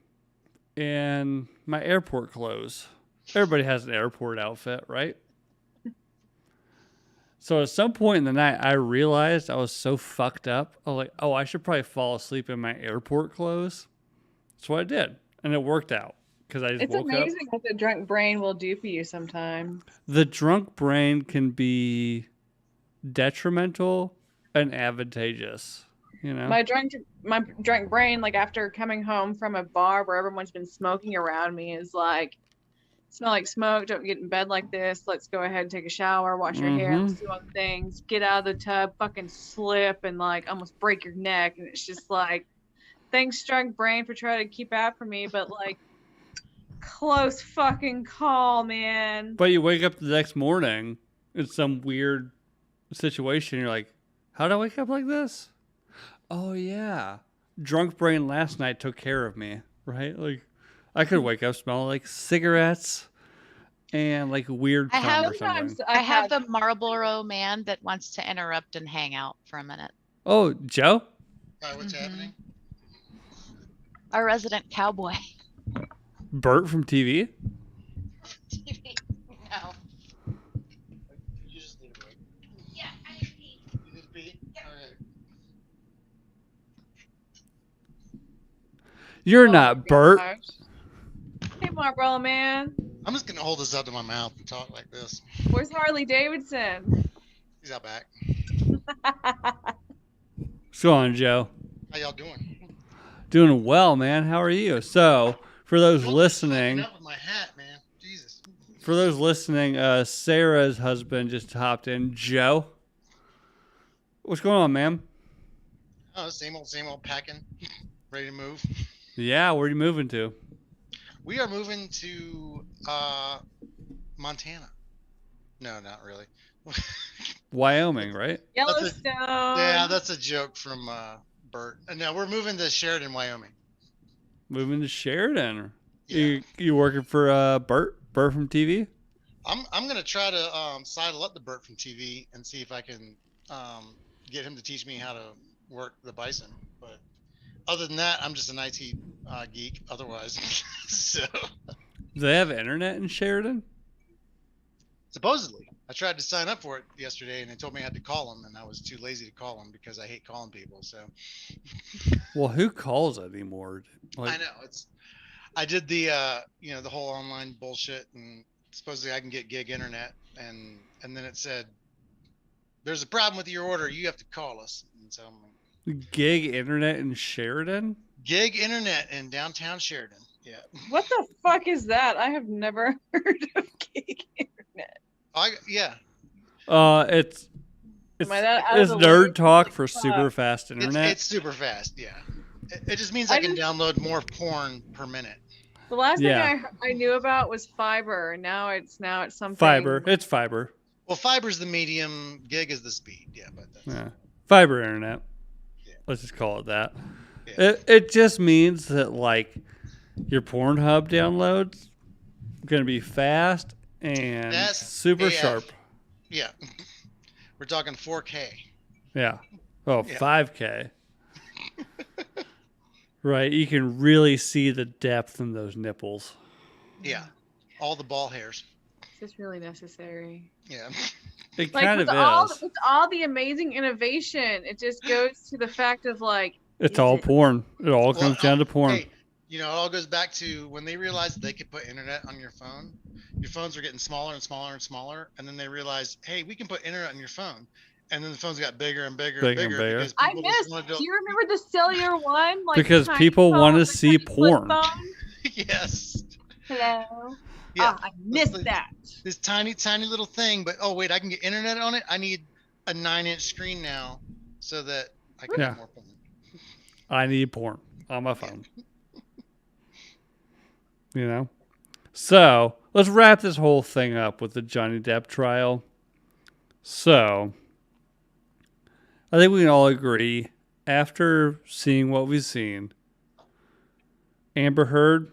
Speaker 4: and my airport clothes. Everybody has an airport outfit, right? So at some point in the night, I realized I was so fucked up. I was like, oh, I should probably fall asleep in my airport clothes. That's what I did. And it worked out because I just
Speaker 3: It's
Speaker 4: woke up.
Speaker 3: amazing what the drunk brain will do for you sometimes.
Speaker 4: The drunk brain can be detrimental and advantageous, you know?
Speaker 3: My drunk brain, like after coming home from a bar where everyone's been smoking around me, is like, smell like smoke, don't get in bed like this, let's go ahead and take a shower, wash your hair, let's do other things, get out of the tub, fucking slip and like almost break your neck. And it's just like, thanks drunk brain for trying to keep out for me, but like close fucking call, man.
Speaker 4: But you wake up the next morning in some weird situation. You're like, how did I wake up like this? Oh, yeah. Drunk brain last night took care of me, right? Like, I could wake up smelling like cigarettes and like weird
Speaker 2: I
Speaker 4: cum
Speaker 2: have-
Speaker 4: or something.
Speaker 3: Sometimes
Speaker 2: I have the Marlboro man that wants to interrupt and hang out for a minute.
Speaker 4: Oh, Joe?
Speaker 5: What's happening?
Speaker 2: Our resident cowboy.
Speaker 4: Bert from TV?
Speaker 2: No.
Speaker 5: You just need a break.
Speaker 2: Yeah, I see.
Speaker 5: You need to pee? Alright.
Speaker 4: You're not Bert.
Speaker 3: Hey, Marlboro man.
Speaker 5: I'm just gonna hold this up to my mouth and talk like this.
Speaker 3: Where's Harley Davidson?
Speaker 5: He's out back.
Speaker 4: What's going on, Joe?
Speaker 5: How y'all doing?
Speaker 4: Doing well, man. How are you? So, for those listening,
Speaker 5: Up with my hat, man. Jesus.
Speaker 4: for those listening, Sarah's husband just hopped in. Joe, what's going on, man?
Speaker 5: Oh, same old packing. Ready to move.
Speaker 4: Yeah, where are you moving to?
Speaker 5: We are moving to Montana. No, not really.
Speaker 4: Wyoming, right?
Speaker 3: Yellowstone.
Speaker 5: Yeah, that's a joke from Bert. No, we're moving to Sheridan, Wyoming.
Speaker 4: Moving to Sheridan.
Speaker 5: Yeah.
Speaker 4: You working for Bert from TV?
Speaker 5: I'm gonna try to sidle up to Bert from TV and see if I can get him to teach me how to work the bison. But other than that, I'm just an IT geek. Otherwise, so
Speaker 4: Do they have internet in Sheridan?
Speaker 5: supposedly, I tried to sign up for it yesterday, and they told me I had to call them, and I was too lazy to call them because I hate calling people. So
Speaker 4: Well, who calls anymore? Like,
Speaker 5: I know I did the the whole online bullshit, and supposedly I can get gig internet, and then it said there's a problem with your order. You have to call us. And so I'm like,
Speaker 4: gig internet in Sheridan?
Speaker 5: gig internet in downtown Sheridan. Yeah.
Speaker 3: What the fuck is that? I have never heard of gig internet.
Speaker 5: Yeah.
Speaker 4: It's
Speaker 3: Am I that out of
Speaker 4: it's
Speaker 3: the
Speaker 4: nerd
Speaker 3: loop?
Speaker 4: talk for super fast internet.
Speaker 5: It's super fast. Yeah. It just means
Speaker 3: I
Speaker 5: I can
Speaker 3: just-
Speaker 5: download more porn per minute.
Speaker 3: The last
Speaker 4: Yeah.
Speaker 3: thing I knew about was fiber. Now it's something.
Speaker 4: Fiber. It's fiber.
Speaker 5: Well, fiber's the medium, gig is the speed. Yeah, but that's
Speaker 4: Yeah. Fiber internet.
Speaker 5: Yeah.
Speaker 4: Let's just call it that.
Speaker 5: yeah.
Speaker 4: It just means that like your Pornhub downloads gonna be fast and
Speaker 5: Fast
Speaker 4: super
Speaker 5: AF.
Speaker 4: sharp.
Speaker 5: Yeah. We're talking 4K.
Speaker 4: Yeah. Oh,
Speaker 5: Yeah.
Speaker 4: 5K. Right. You can really see the depth in those nipples.
Speaker 5: Yeah. All the ball hairs.
Speaker 3: Is this really necessary?
Speaker 5: Yeah.
Speaker 4: It
Speaker 3: Like
Speaker 4: kind
Speaker 3: with
Speaker 4: of
Speaker 3: all
Speaker 4: is.
Speaker 3: with all the amazing innovation, it just goes to the fact of like
Speaker 4: It's
Speaker 3: is
Speaker 4: all
Speaker 3: it-
Speaker 4: porn. It all
Speaker 5: Well,
Speaker 4: comes down to porn.
Speaker 5: Hey, you know, it all goes back to when they realized they could put internet on your phone. Your phones were getting smaller and smaller and smaller, and then they realized, hey, we can put internet on your phone. And then the phones got bigger and bigger,
Speaker 4: Bigger
Speaker 5: and
Speaker 4: and
Speaker 5: bigger.
Speaker 4: bigger.
Speaker 5: Because
Speaker 3: I
Speaker 5: people just
Speaker 3: missed.
Speaker 5: wanted to-
Speaker 3: Do you remember the cellular one? Like
Speaker 4: Because
Speaker 3: tiny
Speaker 4: people
Speaker 3: phone,
Speaker 4: wanna
Speaker 3: the
Speaker 4: see
Speaker 3: tiny flip
Speaker 4: porn.
Speaker 3: phone?
Speaker 5: Yes.
Speaker 3: Hello.
Speaker 5: Yeah.
Speaker 3: Oh, I missed
Speaker 5: the-
Speaker 3: that.
Speaker 5: This tiny, tiny little thing, but oh wait, I can get internet on it. I need a 9-inch screen now, so that I can
Speaker 4: Yeah.
Speaker 5: have more porn.
Speaker 4: I need porn on my phone. You know? So, let's wrap this whole thing up with the Johnny Depp trial. So, I think we can all agree, after seeing what we've seen, Amber Heard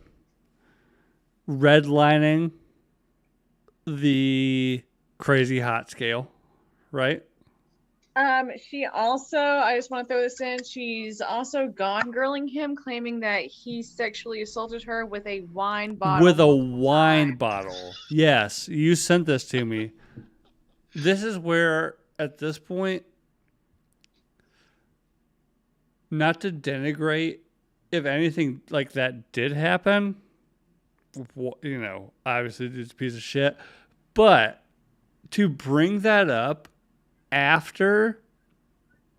Speaker 4: redlining the crazy hot scale, right?
Speaker 3: She also, I just want to throw this in, she's also gone girling him, claiming that he sexually assaulted her with a wine bottle.
Speaker 4: With a wine bottle. Yes, you sent this to me. This is where, at this point, not to denigrate, if anything like that did happen, you know, obviously it's a piece of shit, but to bring that up after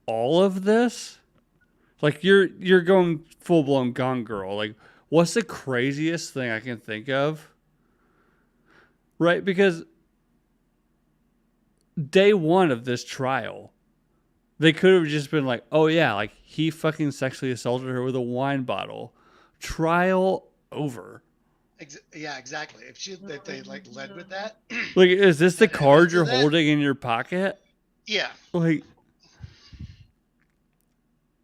Speaker 4: all of this, like you're going full blown Gone Girl. Like, what's the craziest thing I can think of? Right? Because day one of this trial, they could have just been like, oh yeah, like he fucking sexually assaulted her with a wine bottle. Trial over.
Speaker 5: Yeah, exactly. If they like led with that,
Speaker 4: Like, is this the
Speaker 5: And
Speaker 4: card
Speaker 5: after
Speaker 4: you're
Speaker 5: that-
Speaker 4: holding in your pocket?
Speaker 5: yeah,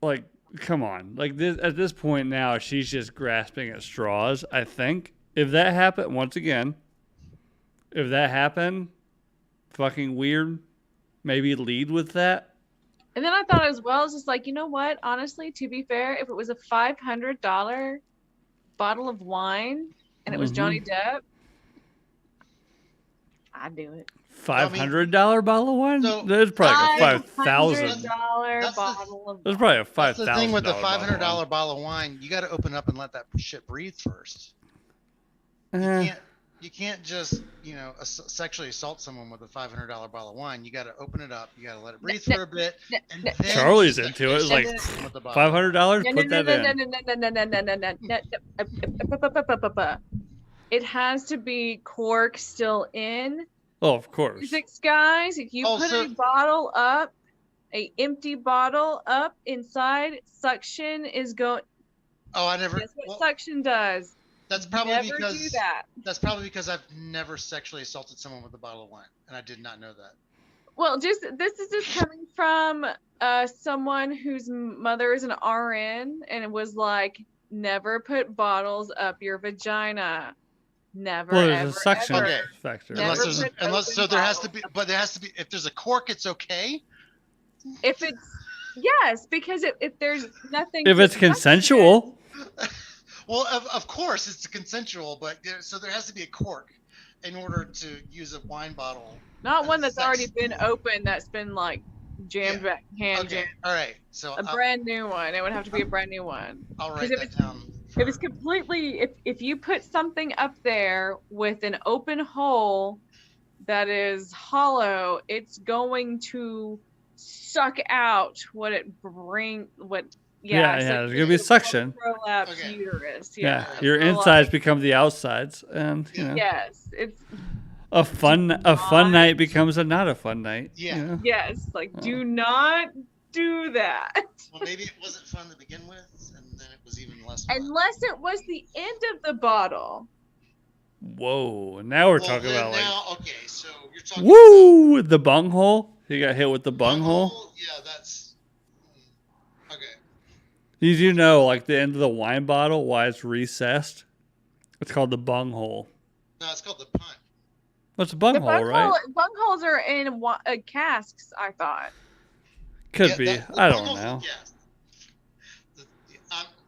Speaker 4: Like, come on. Like, this at this point now, she's just grasping at straws, I think. If that happened, once again, if that happened, fucking weird. Maybe lead with that.
Speaker 3: And then I thought as well, it's just like, you know what? Honestly, to be fair, if it was a $500 bottle of wine and it was Johnny Depp, I'd do it.
Speaker 4: $500 bottle of wine?
Speaker 5: So-
Speaker 4: There's probably like a $5,000.
Speaker 3: $500
Speaker 5: That's the-
Speaker 3: bottle of
Speaker 4: There's
Speaker 3: wine.
Speaker 4: probably a $5,000.
Speaker 5: that's the thing with the
Speaker 4: bottle of
Speaker 5: $500
Speaker 4: wine.
Speaker 5: bottle of wine. You got to open up and let that shit breathe first.
Speaker 4: Eh,
Speaker 5: You can't just, you know, sexually assault someone with a $500 bottle of wine. You got to open it up. You got to let it breathe for a bit. And then
Speaker 4: Charlie's
Speaker 5: you
Speaker 4: into it. It's like
Speaker 5: with the bottle.
Speaker 4: $500.
Speaker 3: No,
Speaker 4: Put that in.
Speaker 3: no. It has to be cork still in.
Speaker 4: Oh, of course.
Speaker 3: Physics, guys, if you put
Speaker 5: Also-
Speaker 3: a bottle up, a empty bottle up inside, suction is going.
Speaker 5: Oh, I never.
Speaker 3: Guess what
Speaker 5: Well,
Speaker 3: suction does?
Speaker 5: that's probably
Speaker 3: Never do
Speaker 5: because
Speaker 3: that.
Speaker 5: that's probably because I've never sexually assaulted someone with a bottle of wine, and I did not know that.
Speaker 3: Well, this is just coming from someone whose mother is an RN, and it was like, never put bottles up your vagina. Never,
Speaker 4: Well,
Speaker 3: ever,
Speaker 4: there's a suction
Speaker 3: ever.
Speaker 5: Okay.
Speaker 4: factor.
Speaker 3: Never
Speaker 5: Unless there's
Speaker 3: put
Speaker 5: unless
Speaker 3: open
Speaker 5: so there has to
Speaker 3: bottles
Speaker 5: be,
Speaker 3: up.
Speaker 5: but there has to be. If there's a cork, it's okay.
Speaker 3: If it's yes, because if there's nothing.
Speaker 4: If
Speaker 3: to
Speaker 4: it's
Speaker 3: suction
Speaker 4: consensual.
Speaker 5: Well, of course it's consensual, but so there has to be a cork in order to use a wine bottle.
Speaker 3: not one that's
Speaker 5: sex.
Speaker 3: already been opened, that's been like jammed back, hand
Speaker 5: Okay,
Speaker 3: jammed.
Speaker 5: all right. So
Speaker 3: A brand new one. It would have to be a brand new one.
Speaker 5: I'll
Speaker 3: 'cause
Speaker 5: write
Speaker 3: if
Speaker 5: that
Speaker 3: it's-
Speaker 5: down.
Speaker 3: If it's completely, if you put something up there with an open hole that is hollow, it's going to suck out what it bring.
Speaker 4: Yeah,
Speaker 3: so
Speaker 4: there's gonna be suction.
Speaker 3: Prolapse
Speaker 5: Okay.
Speaker 3: uterus.
Speaker 4: Yeah,
Speaker 3: Yeah.
Speaker 4: your
Speaker 3: Prolapse.
Speaker 4: insides become the outsides, and you know,
Speaker 3: Yes, it's
Speaker 4: a fun night becomes a not a fun night.
Speaker 5: Yeah.
Speaker 4: you know?
Speaker 3: yes. Like, do not do that
Speaker 5: Well, maybe it wasn't fun to begin with, and then it was even less fun.
Speaker 3: unless it was the end of the bottle.
Speaker 4: Whoa! Now we're
Speaker 5: Well,
Speaker 4: talking
Speaker 5: then
Speaker 4: about like.
Speaker 5: now, okay, so you're talking
Speaker 4: Woo! The bunghole. He got hit with the
Speaker 5: about
Speaker 4: bunghole.
Speaker 5: Yeah, that's okay.
Speaker 4: Did you know, like the end of the wine bottle, why it's recessed? It's called the bunghole.
Speaker 5: No, it's called the punt.
Speaker 4: What's a
Speaker 3: The
Speaker 4: bunghole, right?
Speaker 3: bungholes are in casks, I thought.
Speaker 4: Could
Speaker 5: Yeah,
Speaker 4: be.
Speaker 5: the
Speaker 4: I don't
Speaker 5: bunghole's-
Speaker 4: know.
Speaker 5: Yeah.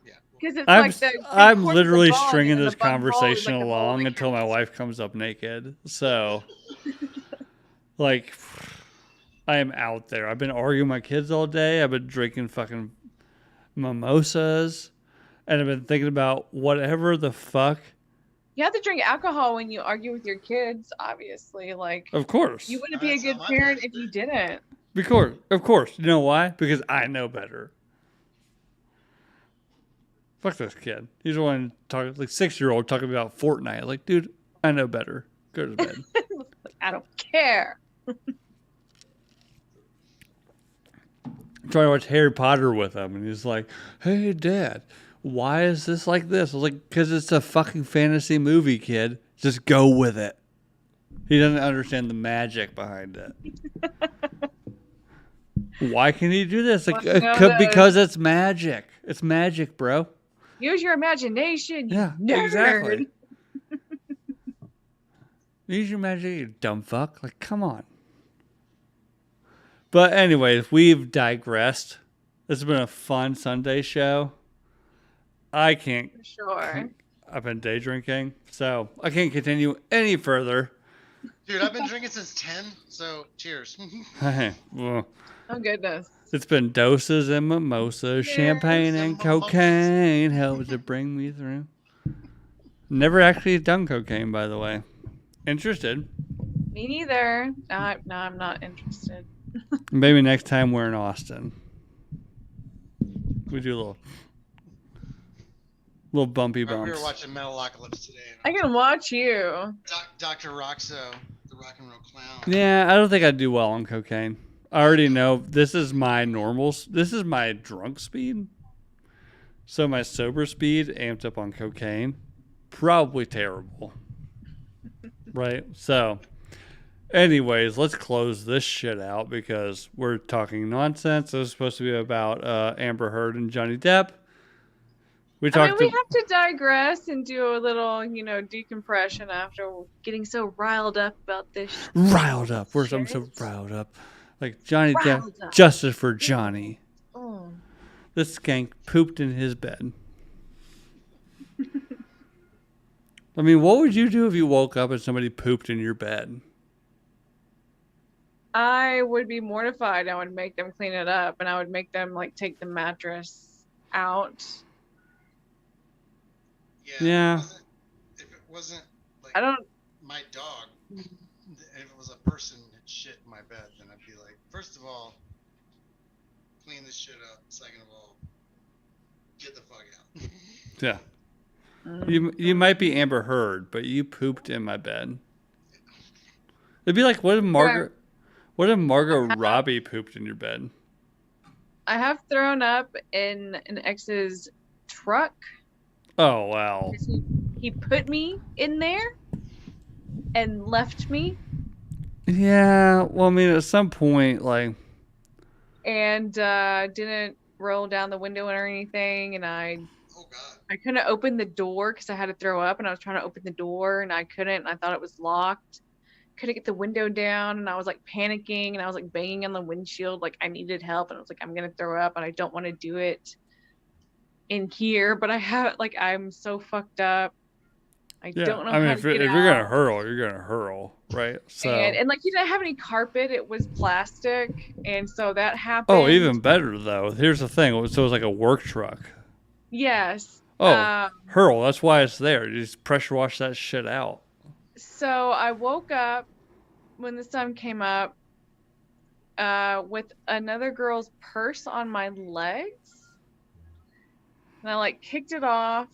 Speaker 5: Yeah.
Speaker 3: Because it's
Speaker 4: I'm
Speaker 3: like the
Speaker 4: I'm
Speaker 3: three-quarters of
Speaker 4: literally
Speaker 3: the bung,
Speaker 4: stringing
Speaker 3: and then
Speaker 4: this
Speaker 3: the bunghole is
Speaker 4: conversation
Speaker 3: like the bowl
Speaker 4: along
Speaker 3: that
Speaker 4: until my
Speaker 3: counts.
Speaker 4: wife comes up naked. So, like, I am out there. I've been arguing with my kids all day. I've been drinking fucking mimosas, and I've been thinking about whatever the fuck.
Speaker 3: You have to drink alcohol when you argue with your kids, obviously. Like,
Speaker 4: Of course,
Speaker 3: you wouldn't be a
Speaker 5: That's how
Speaker 3: good
Speaker 5: my
Speaker 3: parent
Speaker 5: parents
Speaker 3: if you
Speaker 5: did.
Speaker 3: didn't.
Speaker 4: of course. You know why? Because I know better. Fuck this kid. He's the one talking like 6-year-old talking about Fortnite. Like, dude, I know better. Go to bed.
Speaker 3: Like, I don't care.
Speaker 4: Trying to watch Harry Potter with him, and he's like, "Hey, Dad, why is this like this?" I was like, "Because it's a fucking fantasy movie, kid. Just go with it." He doesn't understand the magic behind it. Why can he do this? Like,
Speaker 3: Well, you know,
Speaker 4: because it's magic. It's magic, bro.
Speaker 3: Use your imagination, you
Speaker 4: Yeah,
Speaker 3: nerd.
Speaker 4: exactly. Use your magic, you dumb fuck. Like, come on. But anyways, we've digressed. This has been a fun Sunday show. I can't.
Speaker 3: Sure.
Speaker 4: I've been day drinking, so I can't continue any further.
Speaker 5: Dude, I've been drinking since 10, so cheers.
Speaker 4: Well,
Speaker 3: Oh, goodness.
Speaker 4: it's been doses and mimosas, champagne and cocaine helps to bring me through. Never actually done cocaine, by the way. Interested?
Speaker 3: Me neither. No, I'm not interested.
Speaker 4: Maybe next time we're in Austin. We do a little bumpy
Speaker 5: We
Speaker 4: bumps.
Speaker 5: were watching Metalocalypse today.
Speaker 3: I
Speaker 5: And
Speaker 3: can watch you.
Speaker 5: Dr. Roxo, the rock and roll clown.
Speaker 4: Yeah, I don't think I'd do well on cocaine. I already know this is my normals. This is my drunk speed. So my sober speed amped up on cocaine. Probably terrible. Right? So, anyways, let's close this shit out because we're talking nonsense. It was supposed to be about Amber Heard and Johnny Depp. We
Speaker 3: I mean,
Speaker 4: talked
Speaker 3: we have to digress and do a little, decompression after getting so riled up about this.
Speaker 4: riled up. I'm so riled up. Like Johnny
Speaker 3: Riled
Speaker 4: Depp,
Speaker 3: up.
Speaker 4: justice for Johnny.
Speaker 3: Oh.
Speaker 4: This skank pooped in his bed. I mean, what would you do if you woke up and somebody pooped in your bed?
Speaker 3: I would be mortified. I would make them clean it up, and I would make them take the mattress out.
Speaker 4: Yeah.
Speaker 5: If it wasn't like
Speaker 3: I don't.
Speaker 5: my dog, if it was a person that shit in my bed, then I'd be like, first of all, clean this shit up. Second of all, get the fuck out.
Speaker 4: Yeah. You might be Amber Heard, but you pooped in my bed. It'd be like, what if Margot Robbie pooped in your bed?
Speaker 3: I have thrown up in an ex's truck.
Speaker 4: Oh, wow.
Speaker 3: He put me in there and left me,
Speaker 4: Yeah, well, I mean, at some point,
Speaker 3: and didn't roll down the window or anything, and I
Speaker 5: Oh god.
Speaker 3: couldn't open the door because I had to throw up, and I was trying to open the door and I couldn't, and I thought it was locked. Couldn't get the window down, and I was panicking, and I was banging on the windshield like I needed help, and I was like, I'm gonna throw up and I don't want to do it in here, but I have I'm so fucked up. I
Speaker 4: yeah.
Speaker 3: don't know
Speaker 4: I mean,
Speaker 3: how
Speaker 4: if
Speaker 3: to get
Speaker 4: you're
Speaker 3: out.
Speaker 4: going to hurl, you're going to hurl, right? So.
Speaker 3: And he didn't have any carpet, it was plastic, and so that happened.
Speaker 4: Oh, even better, though. Here's the thing. So it was like a work truck.
Speaker 3: Yes.
Speaker 4: Oh, hurl. That's why it's there. You just pressure wash that shit out.
Speaker 3: So I woke up when the sun came up with another girl's purse on my legs. And I kicked it off,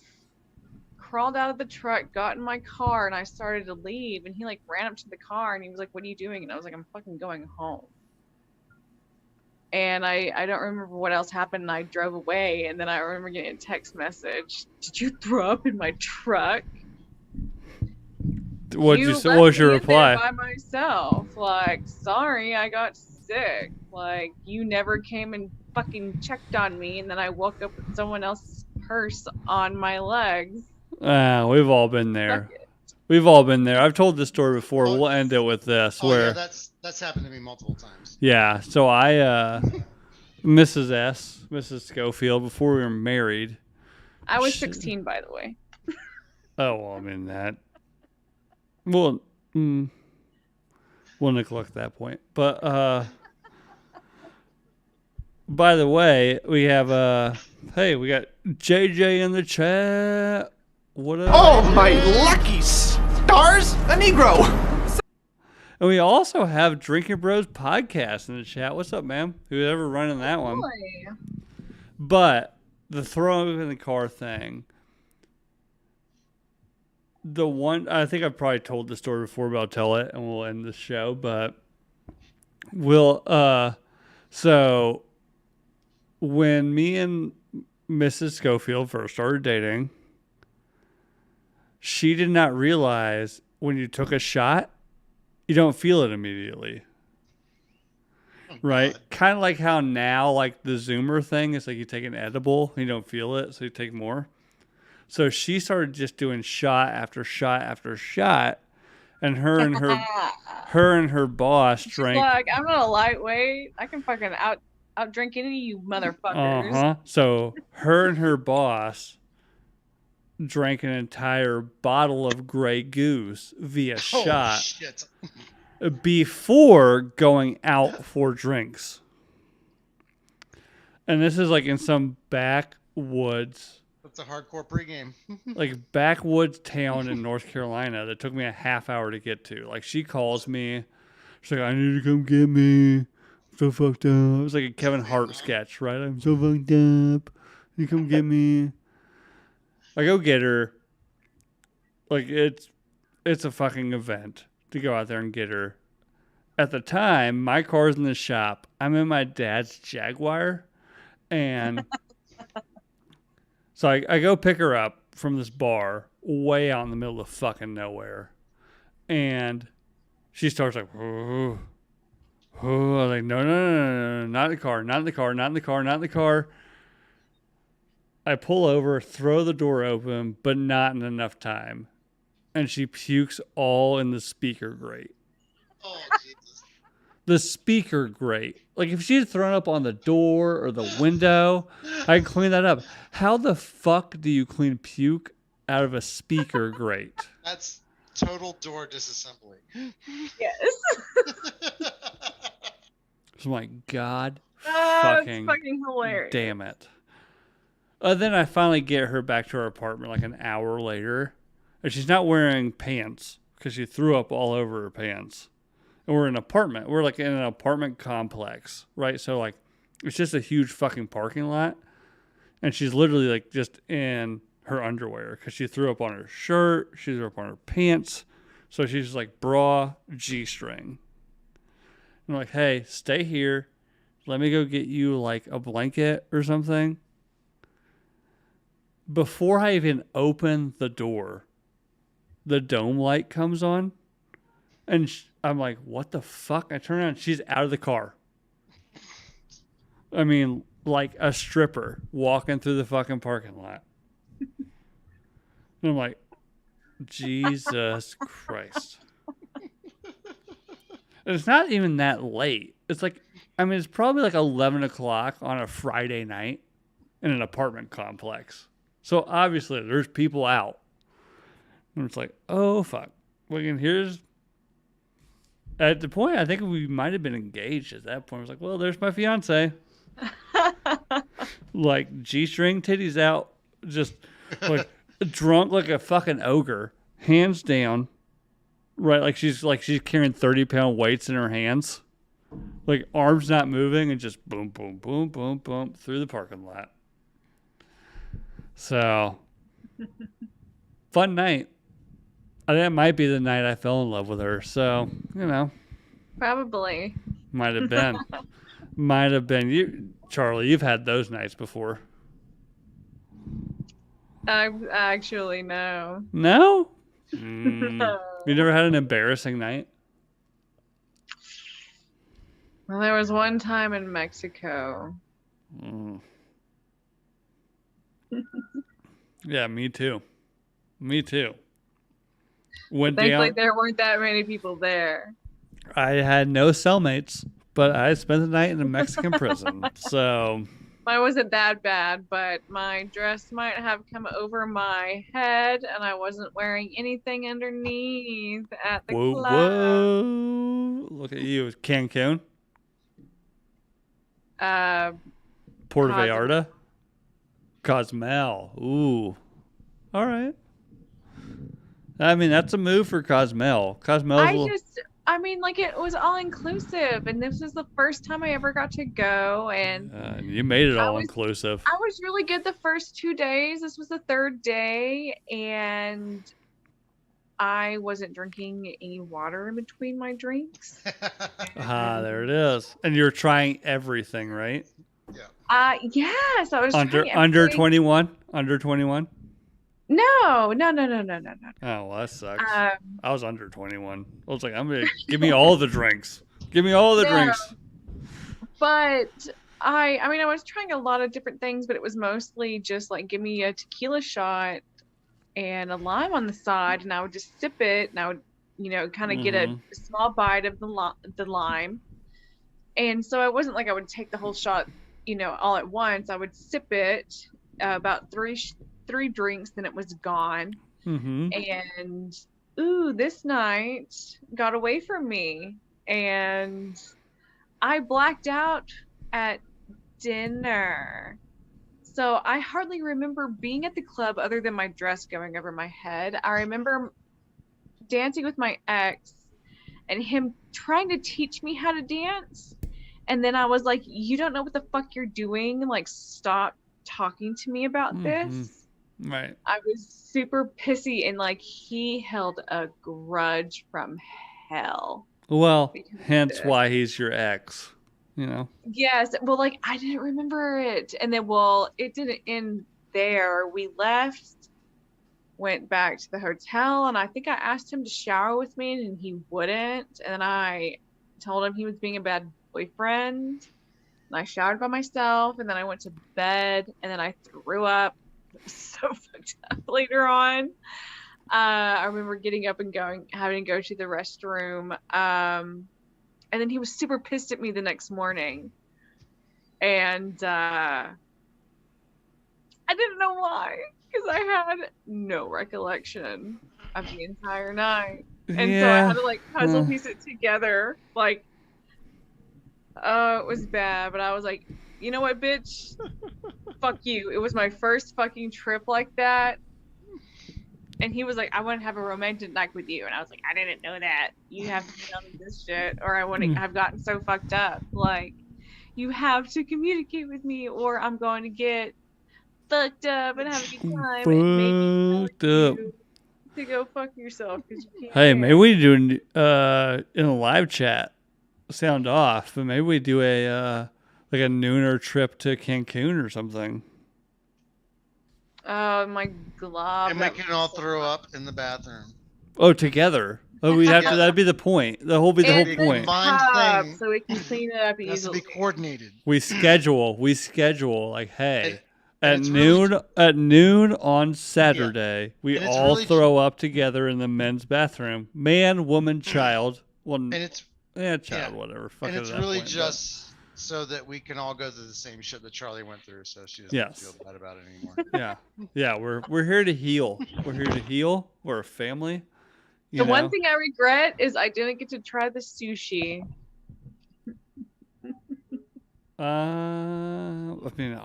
Speaker 3: crawled out of the truck, got in my car, and I started to leave. And he ran up to the car and he was like, "What are you doing?" And I was like, "I'm fucking going home." And I don't remember what else happened. And I drove away. And then I remember getting a text message. "Did you throw up in my truck?"
Speaker 4: What'd you say?
Speaker 3: left
Speaker 4: What was your
Speaker 3: me in there
Speaker 4: reply?
Speaker 3: by myself. Like, sorry, I got sick. Like, you never came and fucking checked on me, and then I woke up with someone else's purse on my legs.
Speaker 4: We've all been there.
Speaker 3: Fuck it.
Speaker 4: We've all been there. I've told this story before.
Speaker 5: Oh,
Speaker 4: We'll end it with this.
Speaker 5: Oh
Speaker 4: where
Speaker 5: yeah, that's happened to me multiple times.
Speaker 4: Yeah, so I, Mrs. Schofield, before we were married.
Speaker 3: I was 16, by the way.
Speaker 4: Oh, well, I mean that. We'll neglect that point. But, by the way, we have, hey, we got JJ in the chat. What up?
Speaker 1: Oh, my lucky stars! A Negro!
Speaker 4: And we also have Drinking Bros podcast in the chat. What's up, man? Who's ever running that one?
Speaker 3: Boy.
Speaker 4: But the throwing in the car thing, the one, I think I've probably told the story before, but I'll tell it and we'll end the show. But so when me and Mrs. Schofield first started dating, she did not realize when you took a shot, you don't feel it immediately. Right? Kind of like how now, like the Zoomer thing, it's like you take an edible, you don't feel it, so you take more. So she started just doing shot after shot after shot, and her and her boss
Speaker 3: She's
Speaker 4: drank.
Speaker 3: like, I'm not a lightweight. I can fucking out drink any of you motherfuckers.
Speaker 4: So her and her boss drank an entire bottle of Grey Goose via shot
Speaker 5: Shit.
Speaker 4: before going out for drinks. And this is like in some backwoods,
Speaker 5: That's a hardcore pregame.
Speaker 4: like backwoods town in North Carolina that took me a half hour to get to. Like she calls me, she's like, I need to come get me. I'm so fucked up. It was like a Kevin Hart sketch, right? I'm so fucked up. You come get me. I go get her. Like it's a fucking event to go out there and get her. At the time, my car's in the shop. I'm in my dad's Jaguar. And so I go pick her up from this bar way out in the middle of fucking nowhere. And she starts like, oh. I'm like, no, not in the car, not in the car, not in the car, not in the car. I pull over, throw the door open, but not in enough time. And she pukes all in the speaker grate.
Speaker 5: Oh Jesus.
Speaker 4: The speaker grate. Like if she had thrown up on the door or the window, I'd clean that up. How the fuck do you clean puke out of a speaker grate?
Speaker 5: That's total door disassembly.
Speaker 3: Yes.
Speaker 4: Oh my God.
Speaker 3: It's fucking hilarious.
Speaker 4: Damn it. Then I finally get her back to her apartment like an hour later. And she's not wearing pants because she threw up all over her pants. And we're in an apartment. We're like in an apartment complex, right? So like it's just a huge fucking parking lot. And she's literally like just in her underwear because she threw up on her shirt. She threw up on her pants. So she's just like bra, G-string. I'm like, hey, stay here. Let me go get you like a blanket or something. Before I even open the door, the dome light comes on. And I'm like, what the fuck? I turn around. She's out of the car. I mean, like a stripper walking through the fucking parking lot. And I'm like, Jesus Christ. And it's not even that late. It's like, I mean, it's probably like 11 o'clock on a Friday night in an apartment complex. So obviously there's people out. And it's like, oh, fuck. Well, and here's, at the point, I think we might have been engaged at that point. I was like, well, there's my fiance. Like G-string titties out, just like drunk like a fucking ogre, hands down. Right, like she's carrying 30-pound weights in her hands, like arms not moving, and just boom, boom, boom, boom, boom through the parking lot. So, fun night. I think that might be the night I fell in love with her. So, you know,
Speaker 3: Probably.
Speaker 4: might have been, might have been. You, Charlie, you've had those nights before.
Speaker 3: I actually no.
Speaker 4: No. You never had an embarrassing night?
Speaker 3: Well, there was one time in Mexico.
Speaker 4: Mm. Yeah, me too. Me too. Went
Speaker 3: Thankfully,
Speaker 4: down.
Speaker 3: there weren't that many people there.
Speaker 4: I had no cellmates, but I spent the night in a Mexican prison. So
Speaker 3: Mine wasn't that bad, but my dress might have come over my head, and I wasn't wearing anything underneath at the
Speaker 4: whoa,
Speaker 3: club.
Speaker 4: whoa! Look at you, Cancun, Puerto
Speaker 3: Cozumel.
Speaker 4: Vallarta, Cozumel. Ooh, all right. I mean, that's a move for Cozumel.
Speaker 3: I mean, like, it was all inclusive, and this was the first time I ever got to go, and
Speaker 4: you made it all inclusive.
Speaker 3: I was really good the first 2 days. This was the third day, and I wasn't drinking any water in between my drinks.
Speaker 4: There it is. And you're trying everything, right?
Speaker 3: Yes, I was
Speaker 4: under
Speaker 3: trying
Speaker 4: under
Speaker 3: everything.
Speaker 4: 21. Under 21.
Speaker 3: No.
Speaker 4: Oh, well, that sucks. I was under 21. I was like, I'm gonna give me all the drinks. Give me all the drinks.
Speaker 3: But I mean, I was trying a lot of different things, but it was mostly just like, give me a tequila shot and a lime on the side, and I would just sip it, and I would, kind of get a small bite of the lime. And so it wasn't like I would take the whole shot, all at once. I would sip it, about three drinks, then it was gone. And this night got away from me, and I blacked out at dinner. So I hardly remember being at the club other than my dress going over my head. I remember dancing with my ex and him trying to teach me how to dance. And then I was like, you don't know what the fuck you're doing. Like, stop talking to me about this.
Speaker 4: Right.
Speaker 3: I was super pissy, and like, he held a grudge from hell.
Speaker 4: Well, hence why he's your ex,
Speaker 3: Yes. Well, like, I didn't remember it. And then, it didn't end there. We left, went back to the hotel, and I think I asked him to shower with me, and he wouldn't. And then I told him he was being a bad boyfriend. And I showered by myself, and then I went to bed, and then I threw up. It was so fucked up later on. I remember getting up and having to go to the restroom. And then he was super pissed at me the next morning. And I didn't know why, because I had no recollection of the entire night. And so I had to like puzzle piece it together. Like, it was bad, but I was like, you know what, bitch? Fuck you. It was my first fucking trip like that. And he was like, I want to have a romantic night with you. And I was like, I didn't know that. You have to tell me this shit, or I wouldn't have gotten so fucked up. Like, you have to communicate with me, or I'm going to get fucked up and have a good time. And maybe tell you to go fuck yourself, because you can't.
Speaker 4: Hey, maybe we do in a live chat, sound off, but maybe we do a like a nooner trip to Cancun or something.
Speaker 3: Oh my god!
Speaker 5: And we can all throw up in the bathroom.
Speaker 4: Oh, together. Oh, we have to. That'd be the point. That will be the whole point.
Speaker 5: Thing.
Speaker 3: So we can clean it up easily.
Speaker 5: It has to be coordinated.
Speaker 4: We schedule. Like, hey, at noon on Saturday, we all throw up together in the men's bathroom. Man, woman, child. Well,
Speaker 5: and it's
Speaker 4: child, whatever. Fuck,
Speaker 5: and it's
Speaker 4: at that
Speaker 5: really
Speaker 4: point,
Speaker 5: just so that we can all go through the same shit that Charlie went through, so she doesn't feel bad about it anymore.
Speaker 4: Yeah. We're here to heal. We're here to heal. We're a family.
Speaker 3: The one thing I regret is I didn't get to try the sushi.
Speaker 4: I mean,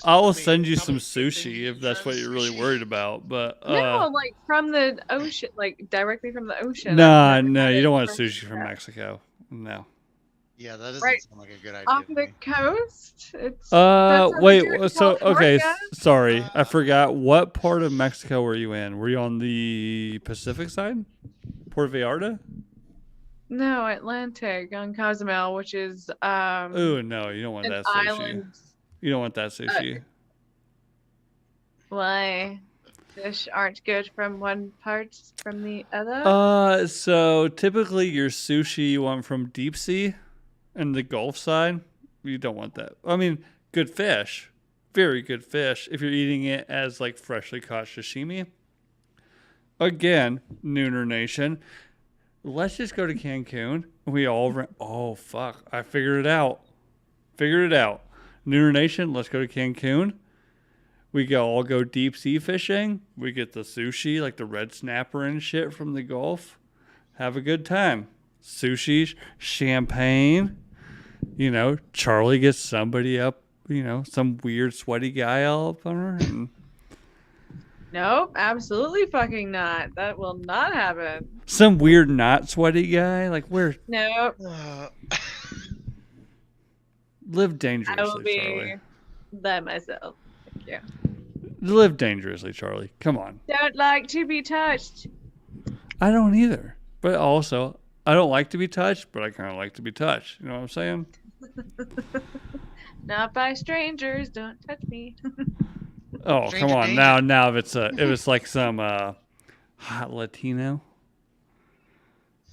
Speaker 4: I'll send you some sushi if that's what you're really worried about. But
Speaker 3: no, like from the ocean, like directly from the ocean.
Speaker 4: No, you don't want sushi from Mexico. No.
Speaker 5: Yeah, that doesn't sound like a good idea.
Speaker 3: Off the coast.
Speaker 4: Wait. So okay, sorry, I forgot. What part of Mexico were you in? Were you on the Pacific side, Puerto Vallarta?
Speaker 3: No, Atlantic on Cozumel, which is
Speaker 4: Oh no, you don't want that sushi.
Speaker 3: Island.
Speaker 4: You don't want that sushi.
Speaker 3: Why? fish aren't good from one part from the other?
Speaker 4: So typically your sushi you want from deep sea and the Gulf side. You don't want that. I mean, good fish, very good fish. If you're eating it as like freshly caught sashimi. Again, Nooner Nation. Let's just go to Cancun. We all oh fuck! I figured it out. Nooner Nation. Let's go to Cancun. We all go deep sea fishing. We get the sushi, like the red snapper and shit from the Gulf. Have a good time. Sushi, champagne. You know, Charlie gets somebody up. You know, some weird sweaty guy all up on her. And
Speaker 3: Nope, absolutely fucking not. That will not happen.
Speaker 4: some weird not sweaty guy. Like where?
Speaker 3: Nope.
Speaker 4: Live
Speaker 3: I will
Speaker 4: dangerously,
Speaker 3: be
Speaker 4: Charlie.
Speaker 3: by myself. Thank you.
Speaker 4: Live dangerously, Charlie. Come on.
Speaker 3: Don't like to be touched.
Speaker 4: I don't either. But also, I don't like to be touched, but I kind of like to be touched. You know what I'm saying?
Speaker 3: Not by strangers. Don't touch me.
Speaker 4: Oh,
Speaker 5: Stranger
Speaker 4: come on.
Speaker 5: danger.
Speaker 4: Now if it's like some hot Latino.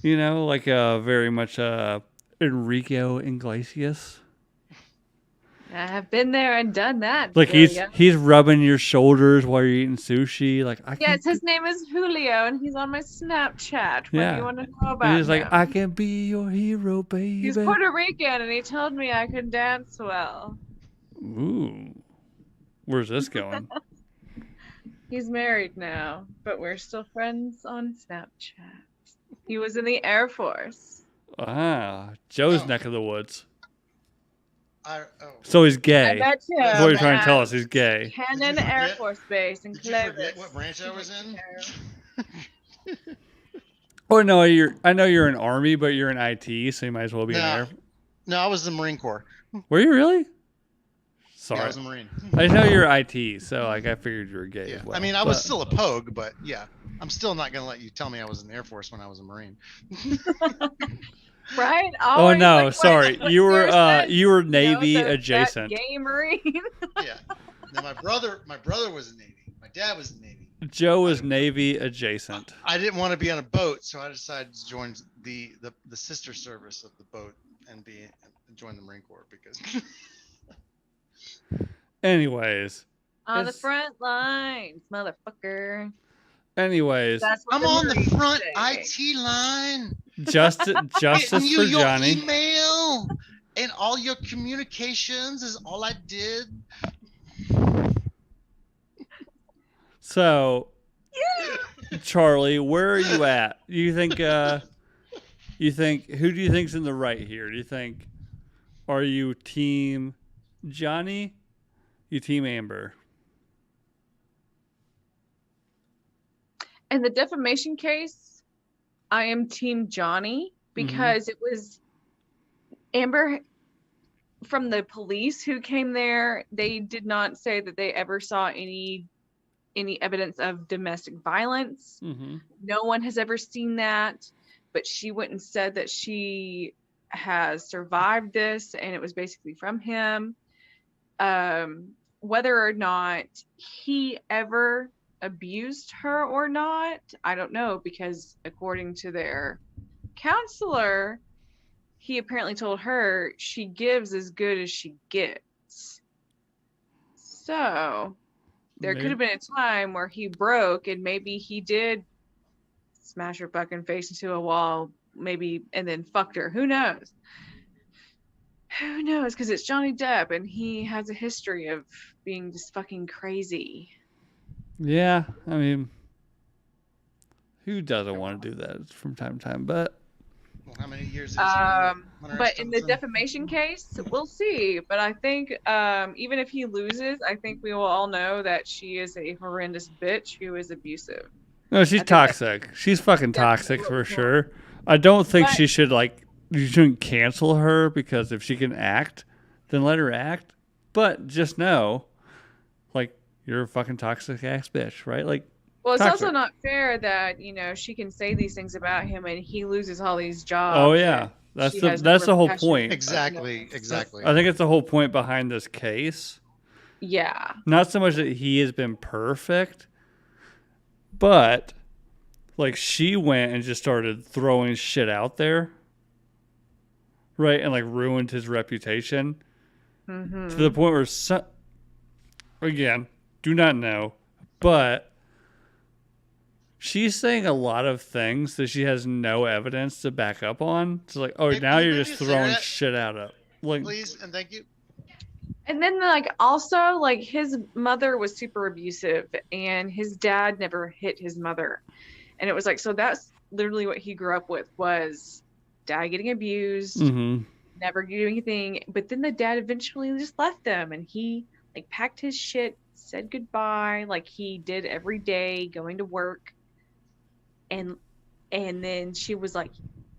Speaker 4: You know, like very much Enrico Iglesias.
Speaker 3: I have been there and done that.
Speaker 4: Like
Speaker 3: Julia.
Speaker 4: he's rubbing your shoulders while you're eating sushi. Like I can
Speaker 3: Yes, his name is Julio, and he's on my Snapchat. What
Speaker 4: Yeah.
Speaker 3: do you want to know about
Speaker 4: he's like,
Speaker 3: him?
Speaker 4: I can be your hero, baby.
Speaker 3: He's Puerto Rican, and he told me I could dance well.
Speaker 4: Ooh. Where's this going?
Speaker 3: He's married now, but we're still friends on Snapchat. He was in the Air Force.
Speaker 4: Joe's
Speaker 5: Oh.
Speaker 4: neck of the woods.
Speaker 5: Oh.
Speaker 4: So he's
Speaker 3: I
Speaker 4: gay.
Speaker 3: bet you.
Speaker 4: That's what you're trying to tell us. He's gay.
Speaker 3: Cannon
Speaker 5: Did you
Speaker 3: Air
Speaker 5: forget-
Speaker 3: Force Base in
Speaker 5: Did you
Speaker 3: Clovis.
Speaker 5: forget what branch I was in?
Speaker 4: Oh no, I know you're in Army, but you're in IT, so you might as well be in
Speaker 5: No.
Speaker 4: Air.
Speaker 5: No, I was in the Marine Corps.
Speaker 4: Were you really? Sorry,
Speaker 5: Yeah, I was a Marine.
Speaker 4: I know you're IT, so like I figured you were gay
Speaker 5: Yeah.
Speaker 4: as well.
Speaker 5: I mean, I was
Speaker 4: but-
Speaker 5: still a pogue, but yeah, I'm still not gonna let you tell me I was in the Air Force when I was a Marine.
Speaker 3: Right?
Speaker 4: Oh
Speaker 3: Always,
Speaker 4: no,
Speaker 3: like, what-
Speaker 4: sorry.
Speaker 3: what's
Speaker 4: You were
Speaker 3: your set?
Speaker 4: you were
Speaker 3: You know,
Speaker 4: Navy
Speaker 3: that
Speaker 4: adjacent.
Speaker 3: Gay Marine.
Speaker 5: Yeah. Now my brother was in Navy. My dad was in Navy.
Speaker 4: Joe was Navy adjacent.
Speaker 5: I didn't want to be on a boat, so I decided to join the sister service of the boat and join the Marine Corps because
Speaker 4: Anyways,
Speaker 3: On the
Speaker 4: It's-
Speaker 3: front lines, motherfucker.
Speaker 4: anyways,
Speaker 3: That's what
Speaker 5: I'm on the
Speaker 3: Marines
Speaker 5: front
Speaker 3: say.
Speaker 5: IT line.
Speaker 4: justice
Speaker 5: Getting you
Speaker 4: for
Speaker 5: your
Speaker 4: Johnny.
Speaker 5: email and all your communications is all I did.
Speaker 4: So, Charlie, where are you at? You think who do you think's in the right here? Do you think are you team Johnny? You team Amber?
Speaker 3: In the defamation case, I am Team Johnny because it was Amber from the police who came there. They did not say that they ever saw any evidence of domestic violence.
Speaker 4: Mm-hmm.
Speaker 3: No one has ever seen that, but she went and said that she has survived this and it was basically from him. Whether or not he ever abused her or not, I don't know, because according to their counselor, he apparently told her she gives as good as she gets. So there could have been a time where he broke and maybe he did smash her fucking face into a wall, maybe, and then fucked her. Who knows? Who knows? Because it's Johnny Depp and he has a history of being just fucking crazy.
Speaker 4: Yeah, I mean, who doesn't want to do that from time to time? But
Speaker 5: Well, how many years? Has
Speaker 3: But in the defamation case, we'll see. But I think even if he loses, I think we will all know that she is a horrendous bitch who is abusive.
Speaker 4: no, she's
Speaker 3: think that's-
Speaker 4: toxic. She's fucking toxic for
Speaker 3: Definitely.
Speaker 4: sure. I don't think
Speaker 3: But-
Speaker 4: she should you shouldn't cancel her because if she can act, then let her act. But just know, you're a fucking toxic ass bitch, right?
Speaker 3: Well, it's
Speaker 4: Toxic.
Speaker 3: also not fair that she can say these things about him and he loses all these jobs.
Speaker 4: Oh yeah,
Speaker 3: and
Speaker 4: that's
Speaker 3: she
Speaker 4: the
Speaker 3: has no
Speaker 4: whole
Speaker 3: repercussions.
Speaker 4: point.
Speaker 5: Exactly. Exactly.
Speaker 4: I think it's the whole point behind this case.
Speaker 3: Yeah.
Speaker 4: Not so much that he has been perfect, But like she went and just started throwing shit out there, right, and like ruined his reputation to the point where again, do not know, but she's saying a lot of things that she has no evidence to back up on. It's like, oh,
Speaker 5: Hey,
Speaker 4: now
Speaker 5: can you
Speaker 4: you're
Speaker 5: bring
Speaker 4: just
Speaker 5: me a
Speaker 4: throwing
Speaker 5: cigarette,
Speaker 4: shit out of like.
Speaker 5: please, and thank you.
Speaker 3: And then like also like his mother was super abusive and his dad never hit his mother. And it was like, so that's literally what he grew up with was dad getting abused, never do anything. But then the dad eventually just left them and he like packed his shit, said goodbye, like he did every day going to work. And then she was like,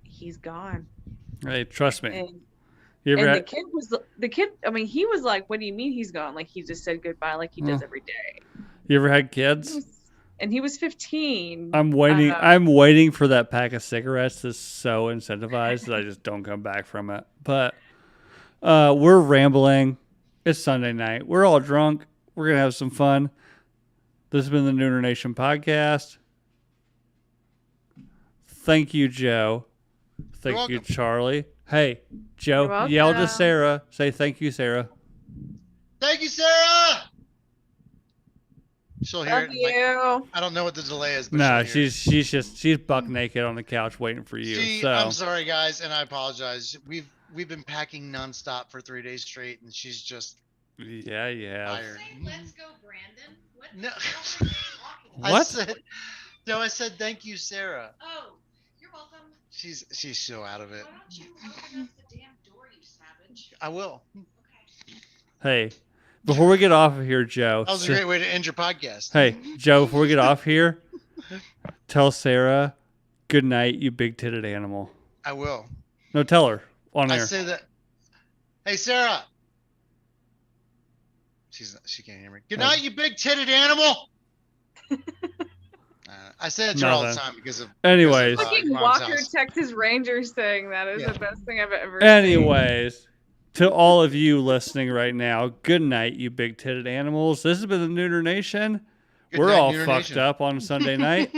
Speaker 3: he's gone.
Speaker 4: Hey, trust me.
Speaker 3: And
Speaker 4: You ever
Speaker 3: and
Speaker 4: had,
Speaker 3: the kid, I mean, he was like, what do you mean he's gone? Like he just said goodbye like he does every day.
Speaker 4: you ever had kids?
Speaker 3: And he was 15.
Speaker 4: I'm waiting. I'm waiting for that pack of cigarettes to so incentivize that I just don't come back from it. But we're rambling. It's Sunday night. We're all drunk. We're gonna have some fun. This has been the Nooner Nation podcast. Thank you, Joe. Thank you, Charlie. Hey, Joe, yell to Sarah. Say thank you, Sarah.
Speaker 5: Thank you, Sarah. She'll hear
Speaker 3: Love
Speaker 5: it.
Speaker 3: you.
Speaker 5: I don't know what the delay is. But
Speaker 4: No,
Speaker 5: she's
Speaker 4: buck naked on the couch waiting for you.
Speaker 5: I'm sorry, guys, and I apologize. We've been packing nonstop for 3 days straight, and she's just
Speaker 4: yeah.
Speaker 5: tired.
Speaker 2: Let's go, Brandon. What?
Speaker 5: No.
Speaker 4: What?
Speaker 5: I said thank you, Sarah.
Speaker 2: Oh, you're welcome.
Speaker 5: She's so out of it.
Speaker 2: Why don't you open up the damn door, you savage?
Speaker 5: I will.
Speaker 2: Okay.
Speaker 4: Hey, before we get off of here, Joe.
Speaker 5: That was a great way to end your podcast.
Speaker 4: Hey, Joe, before we get off here, tell Sarah, good night, you big-titted animal.
Speaker 5: I will.
Speaker 4: No, tell her on
Speaker 5: I
Speaker 4: air.
Speaker 5: say that. Hey, Sarah. She can't hear me. Good night, you big-titted animal. I say it to her all the time because of.
Speaker 4: Anyways.
Speaker 3: Fucking Walker, Texas Rangers saying that is the best thing I've ever seen.
Speaker 4: Anyways, to all of you listening right now, good night, you big-titted animals. This has been the Nooner Nation. We're all fucked up on Sunday night.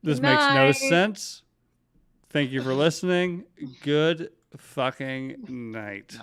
Speaker 4: This makes no sense. Thank you for listening. Good fucking night.